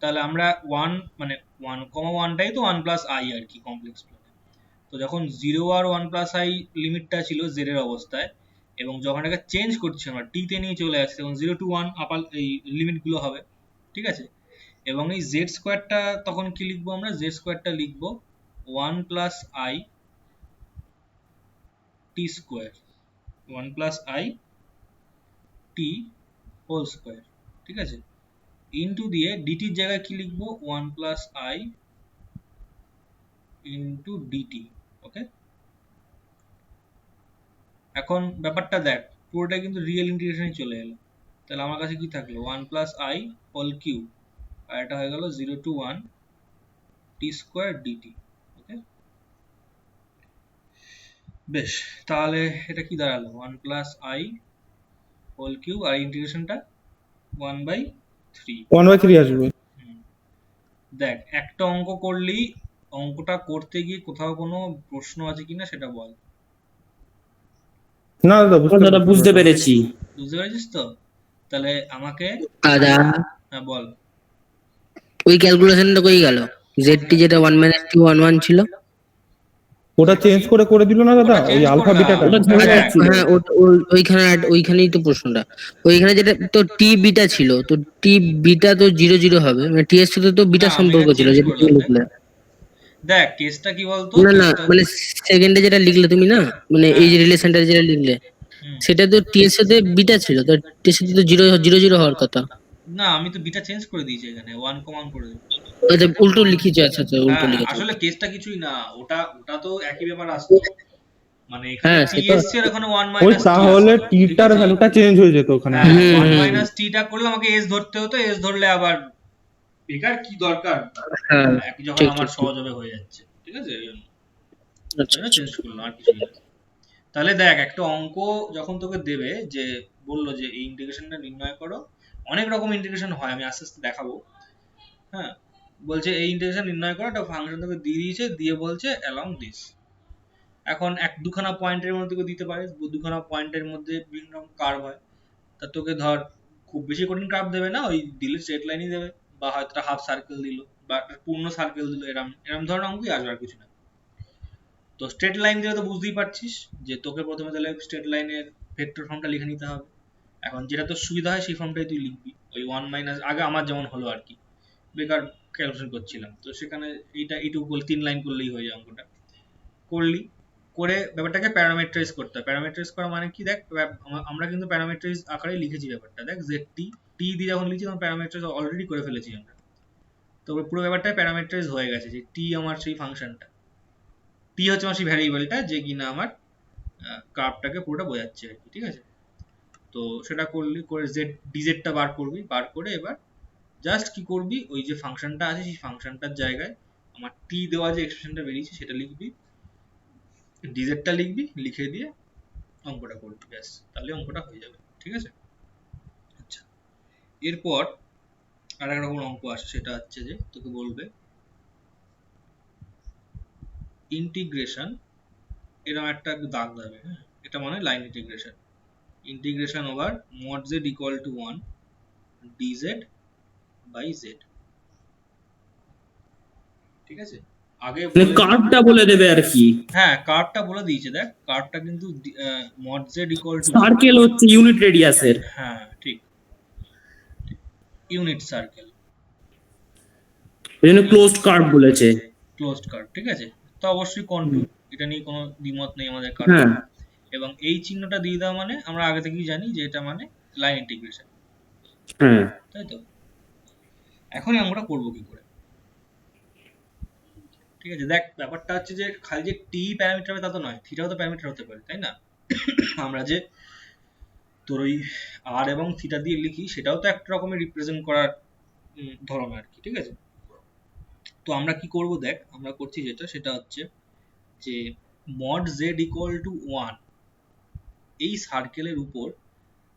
তাহলে আমরা 1 মানে 1,1টাই তো 1 প্লাস i আর কি কমপ্লেক্স প্লেনে। তো যখন 0 আর 1 প্লাস i লিমিটটা ছিল z এর অবস্থায়, এবং যখন এটাকে চেঞ্জ করছি আমরা t তে নিয়ে চলে আসছি, তখন 0 to 1 আপার এই লিমিটগুলো হবে, ঠিক আছে? এবং এই z স্কোয়ারটা তখন কি লিখবো আমরা, z স্কোয়ারটা লিখবো 1 plus i t square, 1 plus i t whole square, ঠিক আছে? ইনটু দিয়ে dt এর জায়গায় কি লিখবো, 1 প্লাস i ইনটু dt, ওকে? এখন ব্যাপারটা দেখ, পুরোটা কিন্তু রিয়েল ইন্টিগ্রেশনে চলে এলো। তাহলে আমার কাছে কি থাকলো, 1 প্লাস i হোল কিউব, আর এটা হয়ে গেল 0 to 1 t স্কোয়ার dt, ওকে? বেশ, তাহলে এটা কি দাঁড়ালো, 1 প্লাস i হোল কিউব, আর ইন্টিগ্রেশনটা 1/3। 1/3 আসবে। দেখ, একটা অঙ্ক করলেই অঙ্কটা করতে গিয়ে কোথাও কোনো প্রশ্ন আছে কিনা সেটা বল। না দাদা দাদা বুঝতে পেরেছি। বুঝতে পেরেছিস তো? তাহলে আমাকে দাদা হ্যাঁ বল। ওই ক্যালকুলেশনটা কই গেল? জেডটি যেটা 1 - 2 1 1 ছিল, ওটা চেঞ্জ করে দিল না দাদা, ওটা ওই change আলফা করে বিটাটা। দাও। ওটা ঝামেলা দেখ, ছিল। হ্যাঁ ওইখানেই তো প্রশ্নটা। ওইখানে যেটা তো টি বিটা ছিল, তো টি বিটা তো 0 0 হবে, মানে টি এর সাথে তো বিটা না, আমি সম্পর্ক এটা ছিল change যেটা তুমি করলাম, লিখলে। দেখ কেসটা কি বলতো, না না, কেসটা মানে সেকেন্ডে যেটা লিখলে তুমি না, মানে এই যে রিলেশনটা যেটা লিখলে, হুম। সেটা তো টি এর সাথে বিটা ছিল, তো টি এর সাথে তো 0 0 0 হওয়ার কথা। না, আমি তো বিটা চেঞ্জ করে দিয়েছি, এখানে 1 করে দিয়েছি। আচ্ছা উল্টো লিখেছো, আচ্ছা আচ্ছা উল্টো হ্যাঁ, লিখেছো। আসলে কেসটা কিছুই না, ওটা তো একই ব্যাপার আসতো, মানে এখানে হ্যাঁ, t সে তো- এসছে আর ওখানে 1 ওই মাইনাস t তাহলে আসতো, ঠিক টিটার আছে? ভ্যালুটা চেঞ্জ হয়ে যেত ওখানে। হ্যাঁ, হুম, 1 হুম। মাইনাস t টা করলে আমাকে s ধরতে হতো, s ধরলে আবার বেকার কি দরকার, হ্যাঁ একই যখন ঠিক আমার ঠিক ঠিক। সহজভাবে হয়ে যাচ্ছে, ঠিক আছে? এই জন্য আচ্ছা আচ্ছা। চেঞ্জ করলাম, আর কিছুই না। তাহলে দেখ, একটা অঙ্ক যখন তোকে দেবে, যে বললো যে এই ইন্টিগ্রেশনটা নির্ণয় করো, অনেক রকম ইন্টিগ্রেশন হয়, আমি আস্তে আস্তে দেখাবো। হ্যাঁ, বলছে এই ইন্টিগ্রেশন নির্ণয় করো, একটা ফাংশন তোকে দিয়ে দিয়েছে, দিয়ে বলছে অ্যালং দিস। এখন এক দুখানা পয়েন্টের মধ্যে তোকে দিতে পারে, দুখানা পয়েন্টের মধ্যে বিভিন্ন রকম কার্ভ হয়, তা তোকে ধর খুব বেশি কঠিন কার্ভ দেবে না, ওই দিলে স্ট্রেট লাইনই দেবে, বা হয়তো হাফ সার্কেল দিল, বা একটা পূর্ণ সার্কেল দিল, এরম এরম ধরনের অঙ্কই আসবে, আর কিছু না। তো স্ট্রেট লাইন দিলে তো বুঝতেই পারছিস যে তোকে প্রথমে তাহলে স্ট্রেট লাইনের ভেক্টর ফর্মটা লিখে নিতে হবে। এখন যেটা তোর সুবিধা হয় সেই ফর্মটাই তুই লিখবি, ওই 1 মাইনাস, আগে আমার যেমন হলো আর কি, বেকার ক্যালকুলেশন করছিলাম, তো সেখানে এইটুকু বলে 3 লাইন করলেই হয়ে যায় অঙ্কটা। করলি, করে ব্যাপারটাকে প্যারামেট্রাইজ করতে হয়। প্যারামেট্রাইজ করা মানে কি, দেখ আমরা কিন্তু প্যারামেট্রাইজ আকারে লিখেছি ব্যাপারটা, দেখ জেডটি টি দিয়ে যখন লিখছি তখন প্যারামেট্রাইজ অলরেডি করে ফেলেছি আমরা, তো পুরো ব্যাপারটা প্যারামেট্রাইজ হয়ে গেছে, যে টি আমার সেই ফাংশনটা, টি হচ্ছে আমার সেই ভ্যারিয়েবলটা যে কিনা আমার কার্ভটাকে পুরোটা বোঝাচ্ছে আর কি, ঠিক আছে? তো সেটা করলি, করে জেড ডিজেডটা বার করবি, বার করে এবার জাস্ট কি করবি, ওই যে ফাংশনটা আছে সেই ফাংশনটার জায়গায় আমার টি দেওয়া যে এক্সপ্রেশনটা বেরিয়েছে সেটা লিখবি, ডিজেডটা লিখবি, লিখে দিয়ে অঙ্কটা করবি, ব্যাস, তাহলে অঙ্কটা হয়ে যাবে, ঠিক আছে? আচ্ছা, এরপর আর এক রকম অঙ্ক আসে, সেটা হচ্ছে যে তোকে বলবে ইন্টিগ্রেশন, এরকম একটা দাগ দেবে, হ্যাঁ, এটা মানে line integration, integration over mod z equal to 1 dz by z, ঠিক আছে? আগে মানে কার্ভটা বলে দেবে আর কি। হ্যাঁ, কার্ভটা বলে দিয়েছে, দেখ কার্ভটা কিন্তু mod z equal to, circle হচ্ছে ইউনিট রেডিয়াসের। হ্যাঁ ঠিক, ইউনিট সার্কেল, ওই জন্য ক্লোজড কার্ভ বলেছে। ক্লোজড কার্ভ, ঠিক আছে? তো অবশ্যই কন্টুর, এটা নিয়ে কোনো দ্বিমত নেই আমাদের কারণ। হ্যাঁ এবং এই চিহ্নটা দিয়ে দেওয়া মানে আমরা আগে থেকেই জানি যে এটা মানে লাইন ইন্টিগ্রেশন, হ্যাঁ। তাই তো? এখন আমরা করবো কি করে, ঠিক আছে? দেখ, ব্যাপারটা হচ্ছে যে খালি যে টি প্যারামিটার হবে তা তো নয়, থিটাও তো প্যারামিটার হতে পারে, তাই না? আমরা যে তোর ওই আর এবং থিটা দিয়ে লিখি, সেটাও তো একটা রকমের রিপ্রেজেন্ট করার ধরন আর কি, ঠিক আছে? তো আমরা কি করব, দেখ আমরা করছি যেটা, সেটা হচ্ছে যে mod z equal to 1 এই সার্কেলের উপর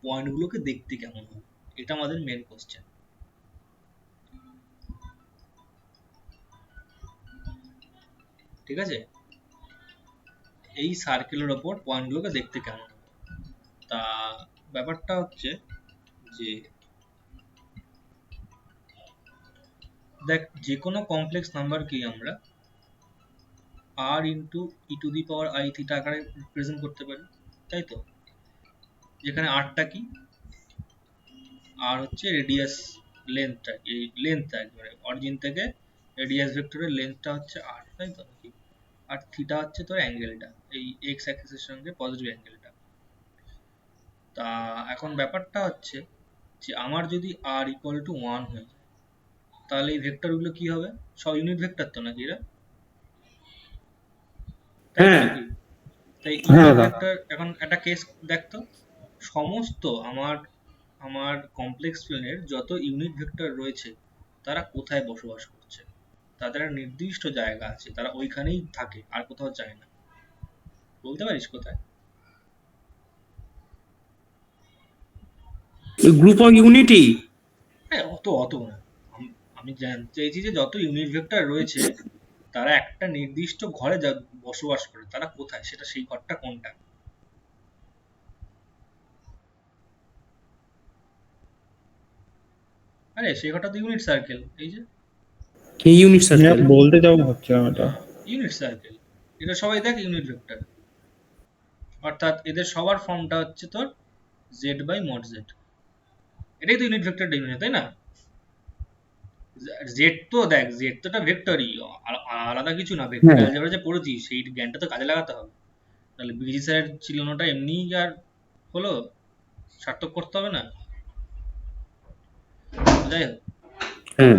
পয়েন্টগুলোকে দেখতে কেমন হবে, এটা আমাদের মেন কোশ্চেন। ঠিক আছে, এই সার্কেলের ওপর পয়েন্টগুলোকে দেখতে কেমন হবে। তা ব্যাপারটা হচ্ছে যে দেখ, যে কোনো কমপ্লেক্স নাম্বারকেই আমরা r into e to the power i theta আকারে রিপ্রেজেন্ট করতে পারি, তাই তো? যেখানে rটা কি, r হচ্ছে রেডিয়াস লেন্থটা, এই লেন্থটা একবারে অরিজিন থেকে রেডিয়াস ভেক্টরের লেন্থটা হচ্ছে r, তাই তো নাকি? আর থিটা হচ্ছে তোর অ্যাঙ্গেলটা, এই এক্স অ্যাক্সিসের সঙ্গে পজিটিভ অ্যাঙ্গেলটা। তা এখন ব্যাপারটা হচ্ছে যে আমার যদি r ইকুয়াল টু 1 হয়ে যায়, তাহলে এই ভেক্টরগুলো কি হবে? সব ইউনিট ভেক্টর তো নাকি এরা, তাই তো হ্যাঁ। নাকি? তাই হ্যাঁ ইউনিট দাদা। ভেক্টর, এখন একটা কেস দেখতো, সমস্ত আমার আমার কমপ্লেক্স প্লেনের যত ইউনিট ভেক্টর রয়েছে তারা কোথায় বসবাস করছে? তাদের একটা নির্দিষ্ট জায়গা আছে, তারা ওইখানেই থাকে, আর কোথাও যায় না। বলতে পারিস কোথায়? Group of unity. হ্যাঁ, অত অত না, আমি জানতে চাইছি যে যত ইউনিট ভেক্টর রয়েছে তারা একটা নির্দিষ্ট ঘরে বসবাস করে, তারা কোথায়, সেটা সেই ঘরটা কোনটা? আরে সেই ঘরটা তো ইউনিট সার্কেল, এই যে ইউনিট হ্যাঁ, সার্কেল। বলতে যাবো ভাবছিলাম এটা। ইউনিট সার্কেল, এটা সবাই দেখ ইউনিট ভেক্টর, অর্থাৎ এদের সবার ফর্মটা হচ্ছে তোর জেড বাই মড জেড। এটাই তো ইউনিট ভেক্টর ডেফিনেশন, তাই না? জেড তো দেখ, জেড তো একটা ভেক্টরই, আলাদা কিছু না। ভেক্টর হ্যাঁ। অ্যালজেব্রা যে পড়েছি সেই জ্ঞানটা তো কাজে লাগাতে হবে, তাহলে বিজি স্যারের চিলানোটা এমনিই আর হলো, সার্থক করতে হবে না। যাই হোক, হ্যাঁ।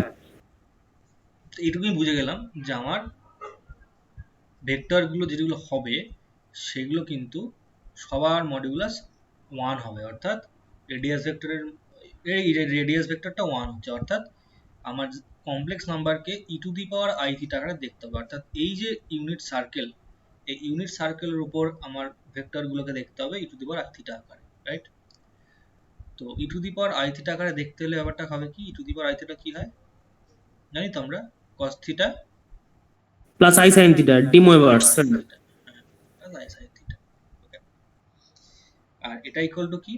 তো এইটুকুই বুঝে গেলাম যে আমার ভেক্টর গুলো যেগুলো হবে সেগুলো কিন্তু সবার মডিউলাস 1 হবে, অর্থাৎ রেডিয়াস ভেক্টরের এই রেডিয়াস ভেক্টরটা 1 হচ্ছে, অর্থাৎ আমার কমপ্লেক্স নাম্বারকে e to the power i theta আকারে দেখতে হবে। অর্থাৎ এই যে ইউনিট সার্কেল, এই ইউনিট সার্কেলের উপর আমার ভেক্টর গুলোকে দেখতে হবে e to the power i theta আকারে, রাইট? তো e to the power i theta আকারে দেখতে হলে ব্যাপারটা হবে কি, e to the power i theta কি হয় জানি তো আমরা, cos theta plus i sine theta, de sin theta, plus i sin theta. Okay, আর এটা ইকুয়াল টু কি,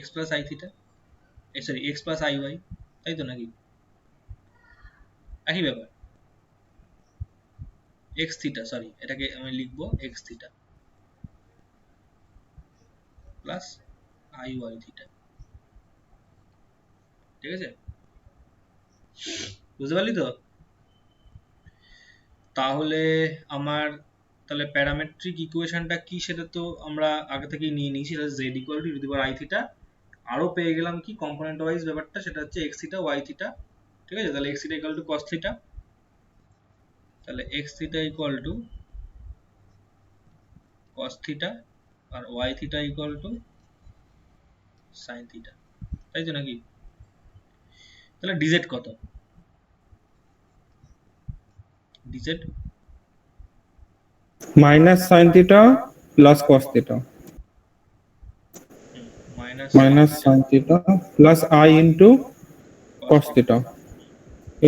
x plus i theta, sorry x plus i y, তাই তো নাকি? একই ব্যাপার, x থিটা, সরি এটাকে আমি লিখবো x theta plus i y theta, ঠিক আছে? বুঝতে পারলি তো? তাহলে আমার তাহলে প্যারামেট্রিক ইকুয়েশনটা কি সেটা তো আমরা আগে থেকেই নিয়ে নিয়েছি, সেটা z equal to E to the power i theta. আরো পেয়ে গেলাম কি কম্পোনেন্ট ওয়াইজ ব্যাপারটা, সেটা হচ্ছে x থিটা y থিটা, ঠিক আছে? তাহলে x theta equal to cos theta, তাহলে x theta equal to cos theta, আর y theta equal to sin theta, তাই তো নাকি? তাহলে dz কত? dz minus sine theta plus cos theta, minus sine theta plus I into cos theta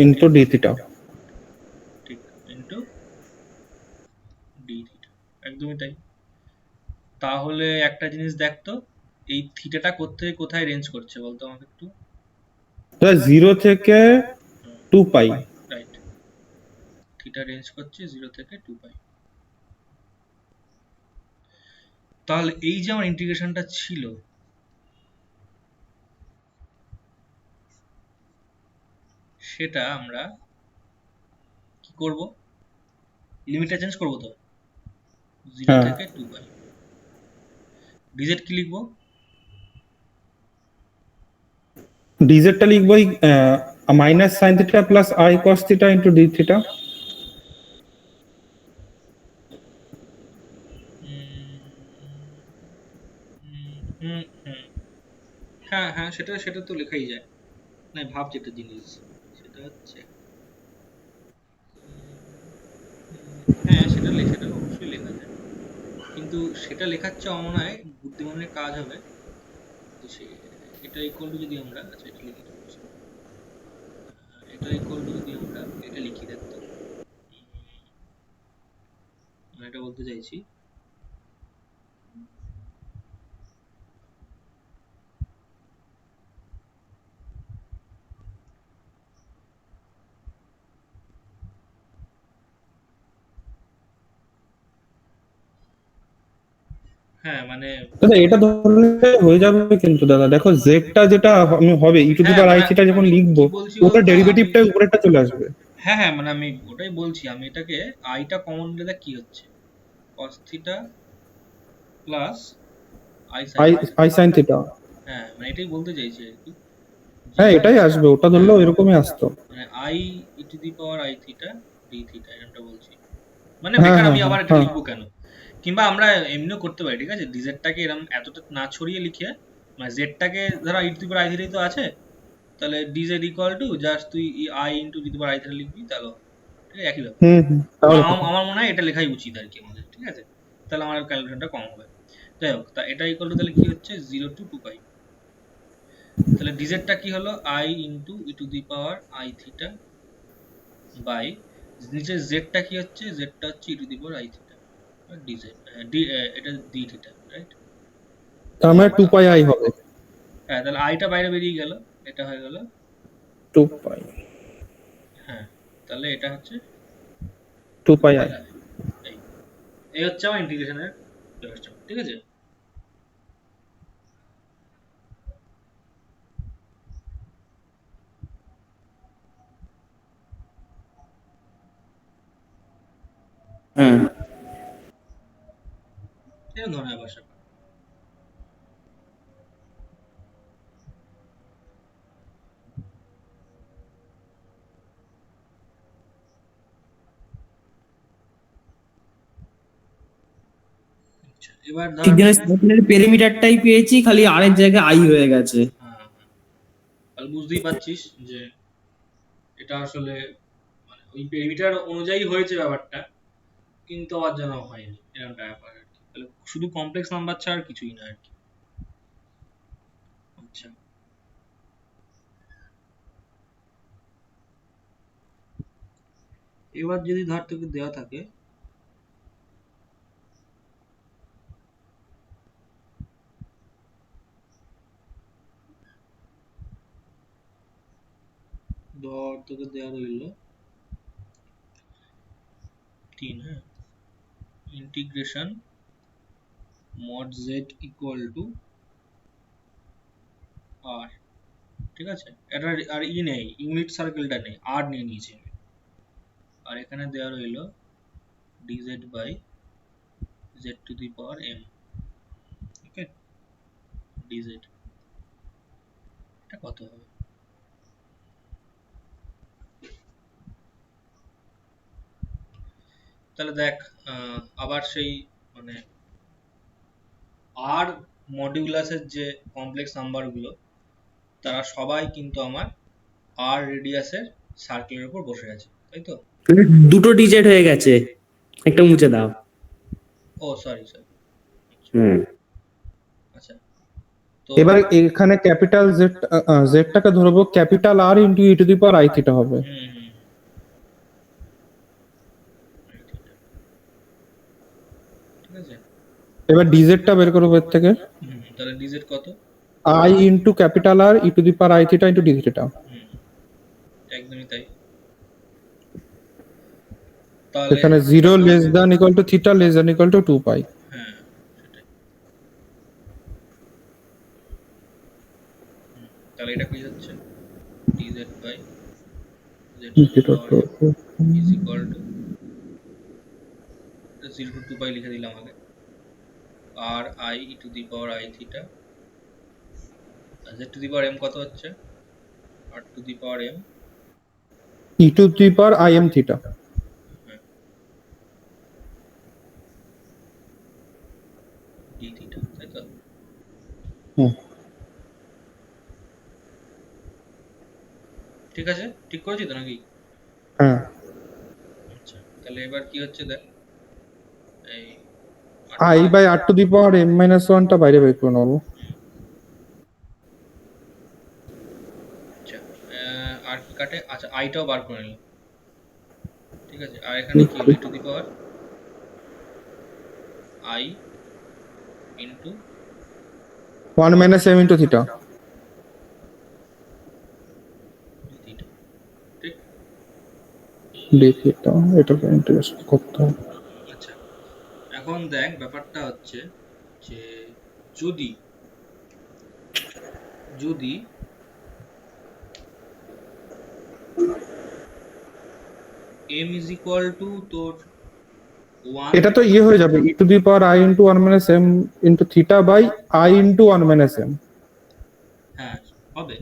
into d theta. ঠিক, into d theta, একদমই তাই। তাহলে একটা জিনিস দেখতো, এই থিটাটা কোথায় কোথায় রেঞ্জ করছে বলতো আমাকে একটু। জিরো থেকে 2 পাই। রাইট, থিটা রেঞ্জ করছে 0 থেকে 2 পাই। তাহলে এই যে আমার ইন্টিগ্রেশনটা ছিল, সেটা আমরা কি করব, লিমিটটা চেঞ্জ করব তো, 0 হ্যাঁ। থেকে 2 পাই। ডিজেড কি লিখবো? ডিজেডটা লিখবো minus sine theta plus I cos theta into d theta. হ্যাঁ হ্যাঁ, সেটা সেটা তো লেখাই যায় না, ভাবছি একটা জিনিস, সেটা হচ্ছে হ্যাঁ সেটা সেটা অবশ্যই লেখা যায়, কিন্তু সেটা লেখার চেয়ে আমার মনে হয় বুদ্ধিমানের কাজ হবে যে এটা ইকুয়াল টু যদি আমরা, আচ্ছা এটা লিখে দিচ্ছি, এটা ইকুয়াল টু যদি আমরা এটা লিখি দেখতো, চাইছি হ্যাঁ মানে দাদা এটা ধরলে হয়ে যাবে কিন্তু দাদা, দেখো জেডটা যেটা হবে ই টু দি হ্যাঁ পাওয়ার আই মানে থিটা যখন আমি লিখবো কি বলছি ওটা বলতো ডেরিভেটিভটা উপরেরটা চলে আসবে। হ্যাঁ হ্যাঁ মানে আমি ওটাই বলছি, আমি এটাকে আইটা কমন নিলে কি হচ্ছে cos theta plus i sign I theta. I sine theta. হ্যাঁ মানে এটাই বলতে চাইছি আর কি, যে হ্যাঁ এটাই আসবে, ওটা ধরলেও এরকমই আসতো। মানে I e to the power i theta D theta এরকমটা বলছি, মানে হ্যাঁ বেকার হ্যাঁ আমি হ্যাঁ আবার এটা হ্যাঁ লিখবো কেন। কিংবা আমরা এমনিও করতে পারি, ঠিক আছে, ডিজেডটাকে এরকম এতটা না ছড়িয়ে লিখে মানে জেডটাকে ধরো ই টু দি পাওয়ার আই থিটাই তো আছে, তাহলে ডিজেড ইকুয়াল টু জাস্ট তুই I into e to the power i theta লিখবি, তাহলে ঠিক আছে, একই ব্যাপার। তাহলে তো আমার মনে হয় এটা লেখাই উচিত আর কি আমাদের, ঠিক আছে, তাহলে আমার ক্যালকুলেশনটা কম হবে। যাই হোক, তা এটা ইকুয়াল টু তাহলে কি হচ্ছে 0 টু 2 পাই। তাহলে ডিজেডটা কি হলো i into e to the power i theta by নিচে জেডটা কি হচ্ছে, জেডটা হচ্ছে e to the power i theta d z এটা ডি থিটা, রাইট? তার মানে 2 পাই আই হবে। হ্যাঁ তাহলে আইটা বাইরে বেরিয়ে গেল, এটা হয়ে গেল 2 পাই, হ্যাঁ, তাহলে এটা হচ্ছে 2 পাই আই। এই এই হচ্ছে আমার ইন্টিগ্রেশনের ব্যবস্থা, ঠিক আছে। হ্যাঁ এরকম ধরনের ভাষা। আচ্ছা এবার ধর ঠিক যেন সার্কেলের পেরিমিটারটাই পেয়েছি, খালি আরেক জায়গায় আই হয়ে গেছে। হ্যাঁ হ্যাঁ, তাহলে বুঝতেই পারছিস যে এটা আসলে মানে ওই পেরিমিটার অনুযায়ী হয়েছে ব্যাপারটা, কিন্তু আবার যেন হয়নি এরকমটা ব্যাপার আর কি। তাহলে শুধু কমপ্লেক্স নাম্বার ছাড়া আর কিছুই না আর কি। আচ্ছা এবার যদি ধর তোকে দেওয়া থাকে ধর তোকে দেওয়া রইল 3, হ্যাঁ, integration mod z equal to r, ঠিক আছে, এটা আর ই নেই, ইউনিট সার্কেলটা নেই, আর নিয়ে নিয়েছি আমি। আর এখানে দেওয়া রইল dz by z to the power m, okay, dz এটা কত হবে? তাহলে দেখ আবার সেই মানে আর মডিউলাসের যে কমপ্লেক্স নাম্বারগুলো তারা সবাই কিন্তু আমার আর রেডিয়াসের সার্কেলের উপর বসে আছে, তাই তো? দুটো ডিজিট হয়ে গেছে, একটা মুছে দাও। ও সরি সরি, হুম আচ্ছা তো এবার এখানে ক্যাপিটাল জেড, জেডটাকে ধরবো capital R into e to the power i theta হবে। হুম হুম, ঠিক আছে। এবার ডিজেডটা বের করবো এর থেকে, তাহলে ডিজেড কত? I into capital R e to the power i theta into d theta. হুম, একদমই তাই। তাহলে এখানে 0 less than equal to theta less than equal to 2 pi. হ্যাঁ সেটাই। তাহলে এটা কি হচ্ছে dz by z to the power is equal to 0 to 2 pi লিখে দিলাম আগে, আর i e to the power i theta, z to the power m কত হচ্ছে, r two the power m E to the power I am theta. d theta, তাই তো? হুম ঠিক আছে, ঠিক করেছি তো নাকি? হ্যাঁ। আচ্ছা তাহলে এবার কি হচ্ছে দেখ, এই i by r to the power m minus ওয়ানটা বাইরে বের করে নেবো। আচ্ছা আর কি কাটে, আচ্ছা আইটাও বার করে নিলাম, ঠিক আছে। আর এখানে কি হলো e to the power i into 1 minus m into theta. Theta, ঠিক? d theta এটাকে ইন্টিগ্রেশন করতে হবে। আচ্ছা, এখন দেখ ব্যাপারটা হচ্ছে যে যদি যদি m is equal to তোর 1, এটা তো ইয়ে হয়ে যাবে e to the power I into 1 minus m into theta by I into 1 minus m. হ্যাঁ হবে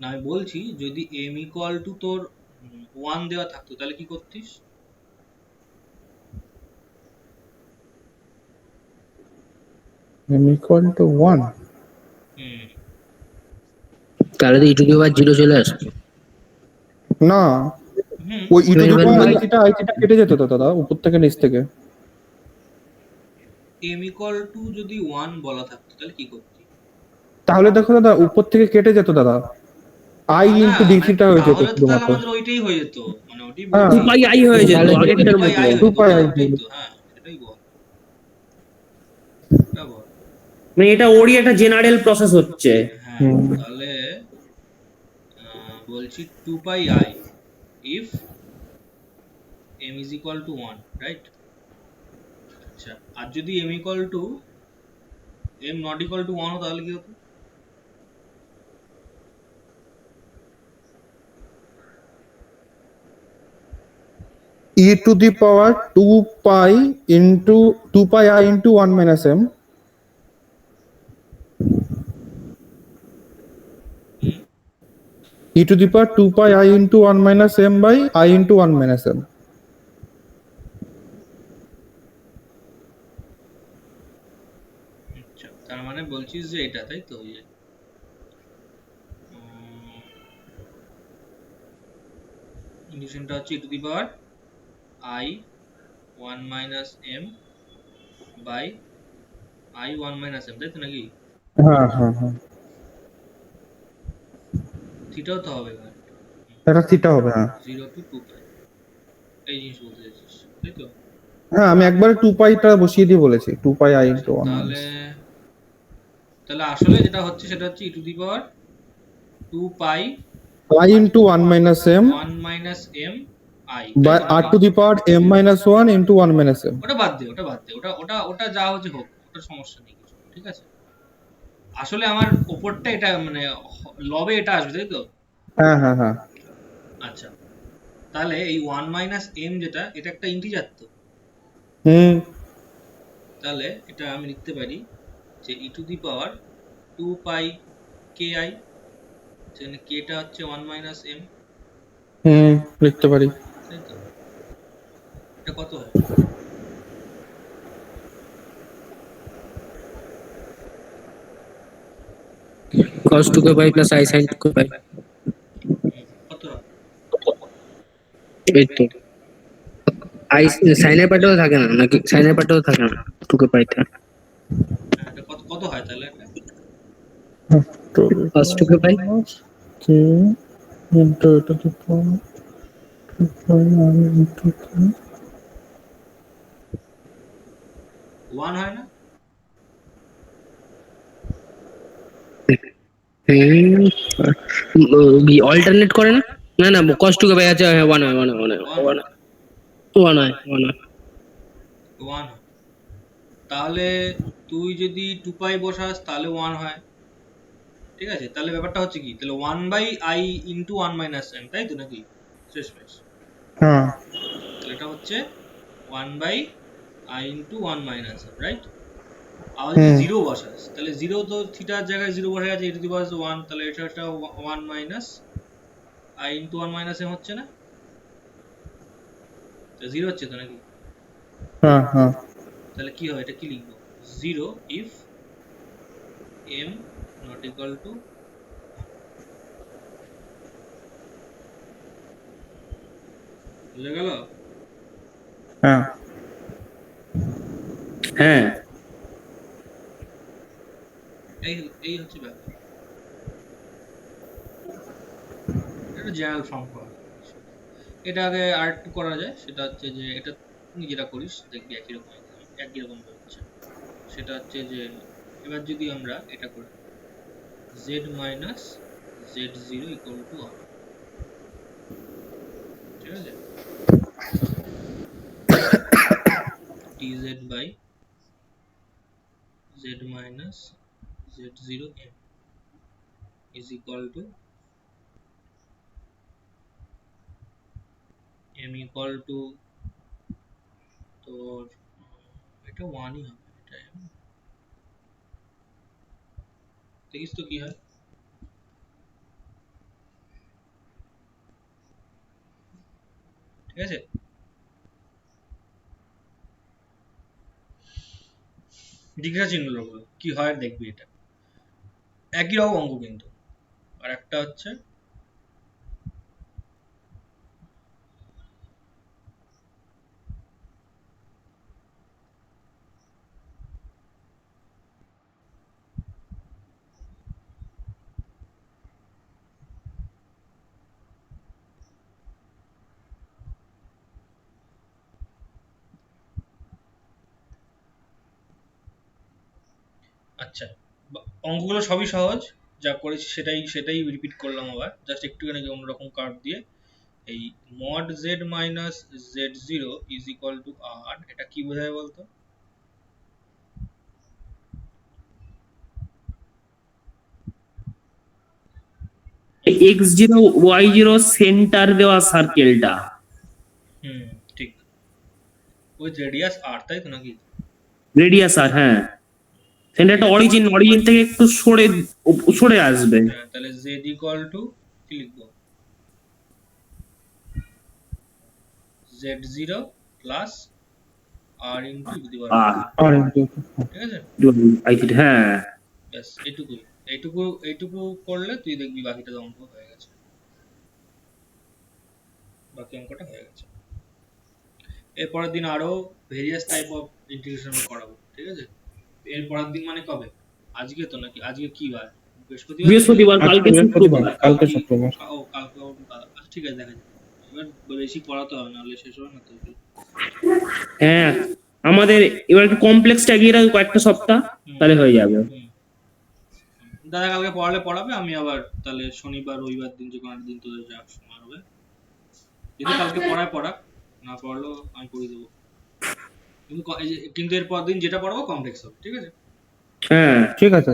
না, আমি বলছি যদি m equal to তোর 1 দেওয়া থাকতো তাহলে কি করতিস? m equal to 1. হুম, তাহলে তো ই টু দি পাওয়ার 0 চলে আসবে। না, হুম, ওই e to the power Well, I theta কেটে যেত তো দাদা উপর থেকে নিচ থেকে। m equal to যদি 1 বলা থাকতো তাহলে কি করতি? তাহলে দেখো দাদা উপর থেকে কেটে যেত দাদা, I না into d মানে theta হয়ে যেত তাহলে তো তাহলে শুধুমাত্র। আমাদের ওইটাই হয়ে যেত, মানে ওটাই হ্যাঁ। বলছি। 2 পাই i হয়ে যেত তাহলে আগেরটার 2 পাই মতো। i হয়ে 2 যেত, pi হ্যাঁ I ওটাই হয়ে তো, হ্যাঁ সেটাই বল, এটা বল। মানে এটা ওরই একটা জেনারেল প্রসেস হচ্ছে। হ্যাঁ হুম। তাহলে বলছি 2 পাই i if m is equal to 1, right? আচ্ছা, আর যদি m equal to m not equal to 1 হতো তাহলে কি হতো? e to the power 2 pi into 2 pi I into 1 minus m hmm, e to the power 2 pi I into 1 minus m by I into 1 minus m. আচ্ছা তার মানে বলছিস যে এটা, তাই তো? ইয়ে ইন্টিগ্রেশনটা হচ্ছে e to the power i 1 minus m by i 1 minus m, তাই তো নাকি? হ্যাঁ হ্যাঁ হ্যাঁ, থিটাও তো হবে এখানে, এটা থিটা হবে। হ্যাঁ 0 to 2 পাই, এই জিনিস বলতে চাইছিস তাই তো? হ্যাঁ, আমি একবারে 2 পাইটা বসিয়ে দিয়ে বলেছি 2 পাই I আচ্ছা into 1 তাহলে minus। তাহলে আসলে যেটা হচ্ছে সেটা হচ্ছে e to the power 2 pi I into 1 minus m 1 minus m i, তাই by তো r নাকি? to the power m minus 1 into 1 minus m. ওটা বাদ দে, ওটা বাদ দে, ওটা ওটা ওটা যা হচ্ছে হোক, ওটা সমস্যা নেই কিছু, ঠিক আছে? আসলে আমার ওপরটা এটা মানে লবে এটা আসবে, তাই তো? হ্যাঁ হ্যাঁ হ্যাঁ। আচ্ছা তাহলে এই 1 মাইনাস m যেটা, এটা একটা ইন্টিজার তো, হুম। তাহলে এটা আমি লিখতে পারি যে e two the power 2 pi ki, যেখানে k টা হচ্ছে 1 মাইনাস m, হুম, লিখতে পারি। তাই তো? এটা কত হয়? cos 2 pi plus i sin 2 পাই। কত হয়? এই তো i সাইনের পার্টও থাকে না নাকি? সাইনের পার্টও থাকে না 2 পাইতে। হ্যাঁ, এটা কত কত হয় তাহলে এটা? cos 2 পাই k into এটা to the power 2 pi I into 1 হয় না? অল্টারনেট করে না? না না cos 2 পাই আছে, হ্যাঁ 1 হয় 1 হয় 1 হয় 1 1 হয় 1 হয়। 1 হয়। তাহলে তুই যদি 2 পাই বসাস তাহলে 1 হয়, ঠিক আছে? তাহলে ব্যাপারটা হচ্ছে কি, তাহলে 1 by i into 1 minus m, তাই তো নাকি? শেষমেশ হ্যাঁ তাহলে এটা হচ্ছে 1 by i into 1 minus m, right? আর যদি 0 বসাস তাহলে 0 তো থিটার জায়গায় 0 বসে আছে, e টু দি পাওয়ার 1, তাহলে এটা 1 minus i into 1 minus m হচ্ছে না? তো 0 হচ্ছে তো নাকি? হ্যাঁ হ্যাঁ। তাহলে কি হয়, এটা কি লিখবো? 0 if m not equal to, বুঝে গেল? হ্যাঁ হ্যাঁ এই এই হচ্ছে ব্যাপার, এটা জেনারেল ফর্ম করা। এটা আগে আর একটু করা যায়, সেটা হচ্ছে যে এটা তুই যেটা করিস দেখবি একই রকম একই রকম হচ্ছে, সেটা হচ্ছে যে এবার যদি আমরা এটা করি z minus z0 equal to r, ঠিক আছে, dz by z minus z0 m is equal to m equal to তোর এটা 1ই হবে, এটা m, দেখিস তো কি হয়। ঠিক আছে, জিজ্ঞাসা চিহ্ন লোক কি হয় দেখবি, এটা একই রকম অঙ্ক কিন্তু। আর একটা হচ্ছে আচ্ছা, অঙ্কগুলো সবই সহজ, যা করেছি সেটাই সেটাই রিপিট করলাম আবার, জাস্ট একটুখানি অন্যরকম কার্ভ দিয়ে। এই mod z minus z0 is equal to r, এটা কি বোঝায় বলতো? x0 y0 সেন্টার দেওয়া সার্কেলটা, হুম, ঠিক, উইথ রেডিয়াস r, তাই তো নাকি? রেডিয়াস আর, হ্যাঁ সেন্টারটা অরিজিন থেকে একটু সরে সরে আসবে। হ্যাঁ, তাহলে z ইকুয়াল টু কি লিখবো, z0 plus r into e to the power r আর into ঠিক আছে, হ্যাঁ ব্যাস এইটুকুই, এইটুকু এইটুকু করলে তুই দেখবি বাকিটা অঙ্ক হয়ে গেছে, বাকি অঙ্কটা হয়ে গেছে। এরপরের দিন আরো ভেরিয়াস টাইপ অফ ইন্টিগ্রেশন করাবো, ঠিক আছে। এরপরের দিন মানে কবে, আজকে তো নাকি, আজকে কি বার, বৃহস্পতিবার, কালকে শুক্রবার। কালকে শুক্রবার। ও কালকে আচ্ছা, ঠিক আছে, দেখা যাবে। এবার বেশি পড়াতে হবে, নাহলে শেষ হবে না তো। হ্যাঁ আমাদের এবার একটু কমপ্লেক্সটা এগিয়ে রাখবে কয়েকটা সপ্তাহ, তাহলে হয়ে যাবে। দাদা কালকে পড়ালে পড়াবে, আমি আবার তাহলে শনিবার রবিবার দিন যে কোনো একটা দিন তোদের যা সময় হবে, যদি কালকে পড়ায় পড়াক, না পড়লেও আমি পড়িয়ে দেবো, কিন্তু কিন্তু এরপর দিন যেটা পড়াবো কমপ্লেক্স হবে, ঠিক আছে। হ্যাঁ ঠিক আছে।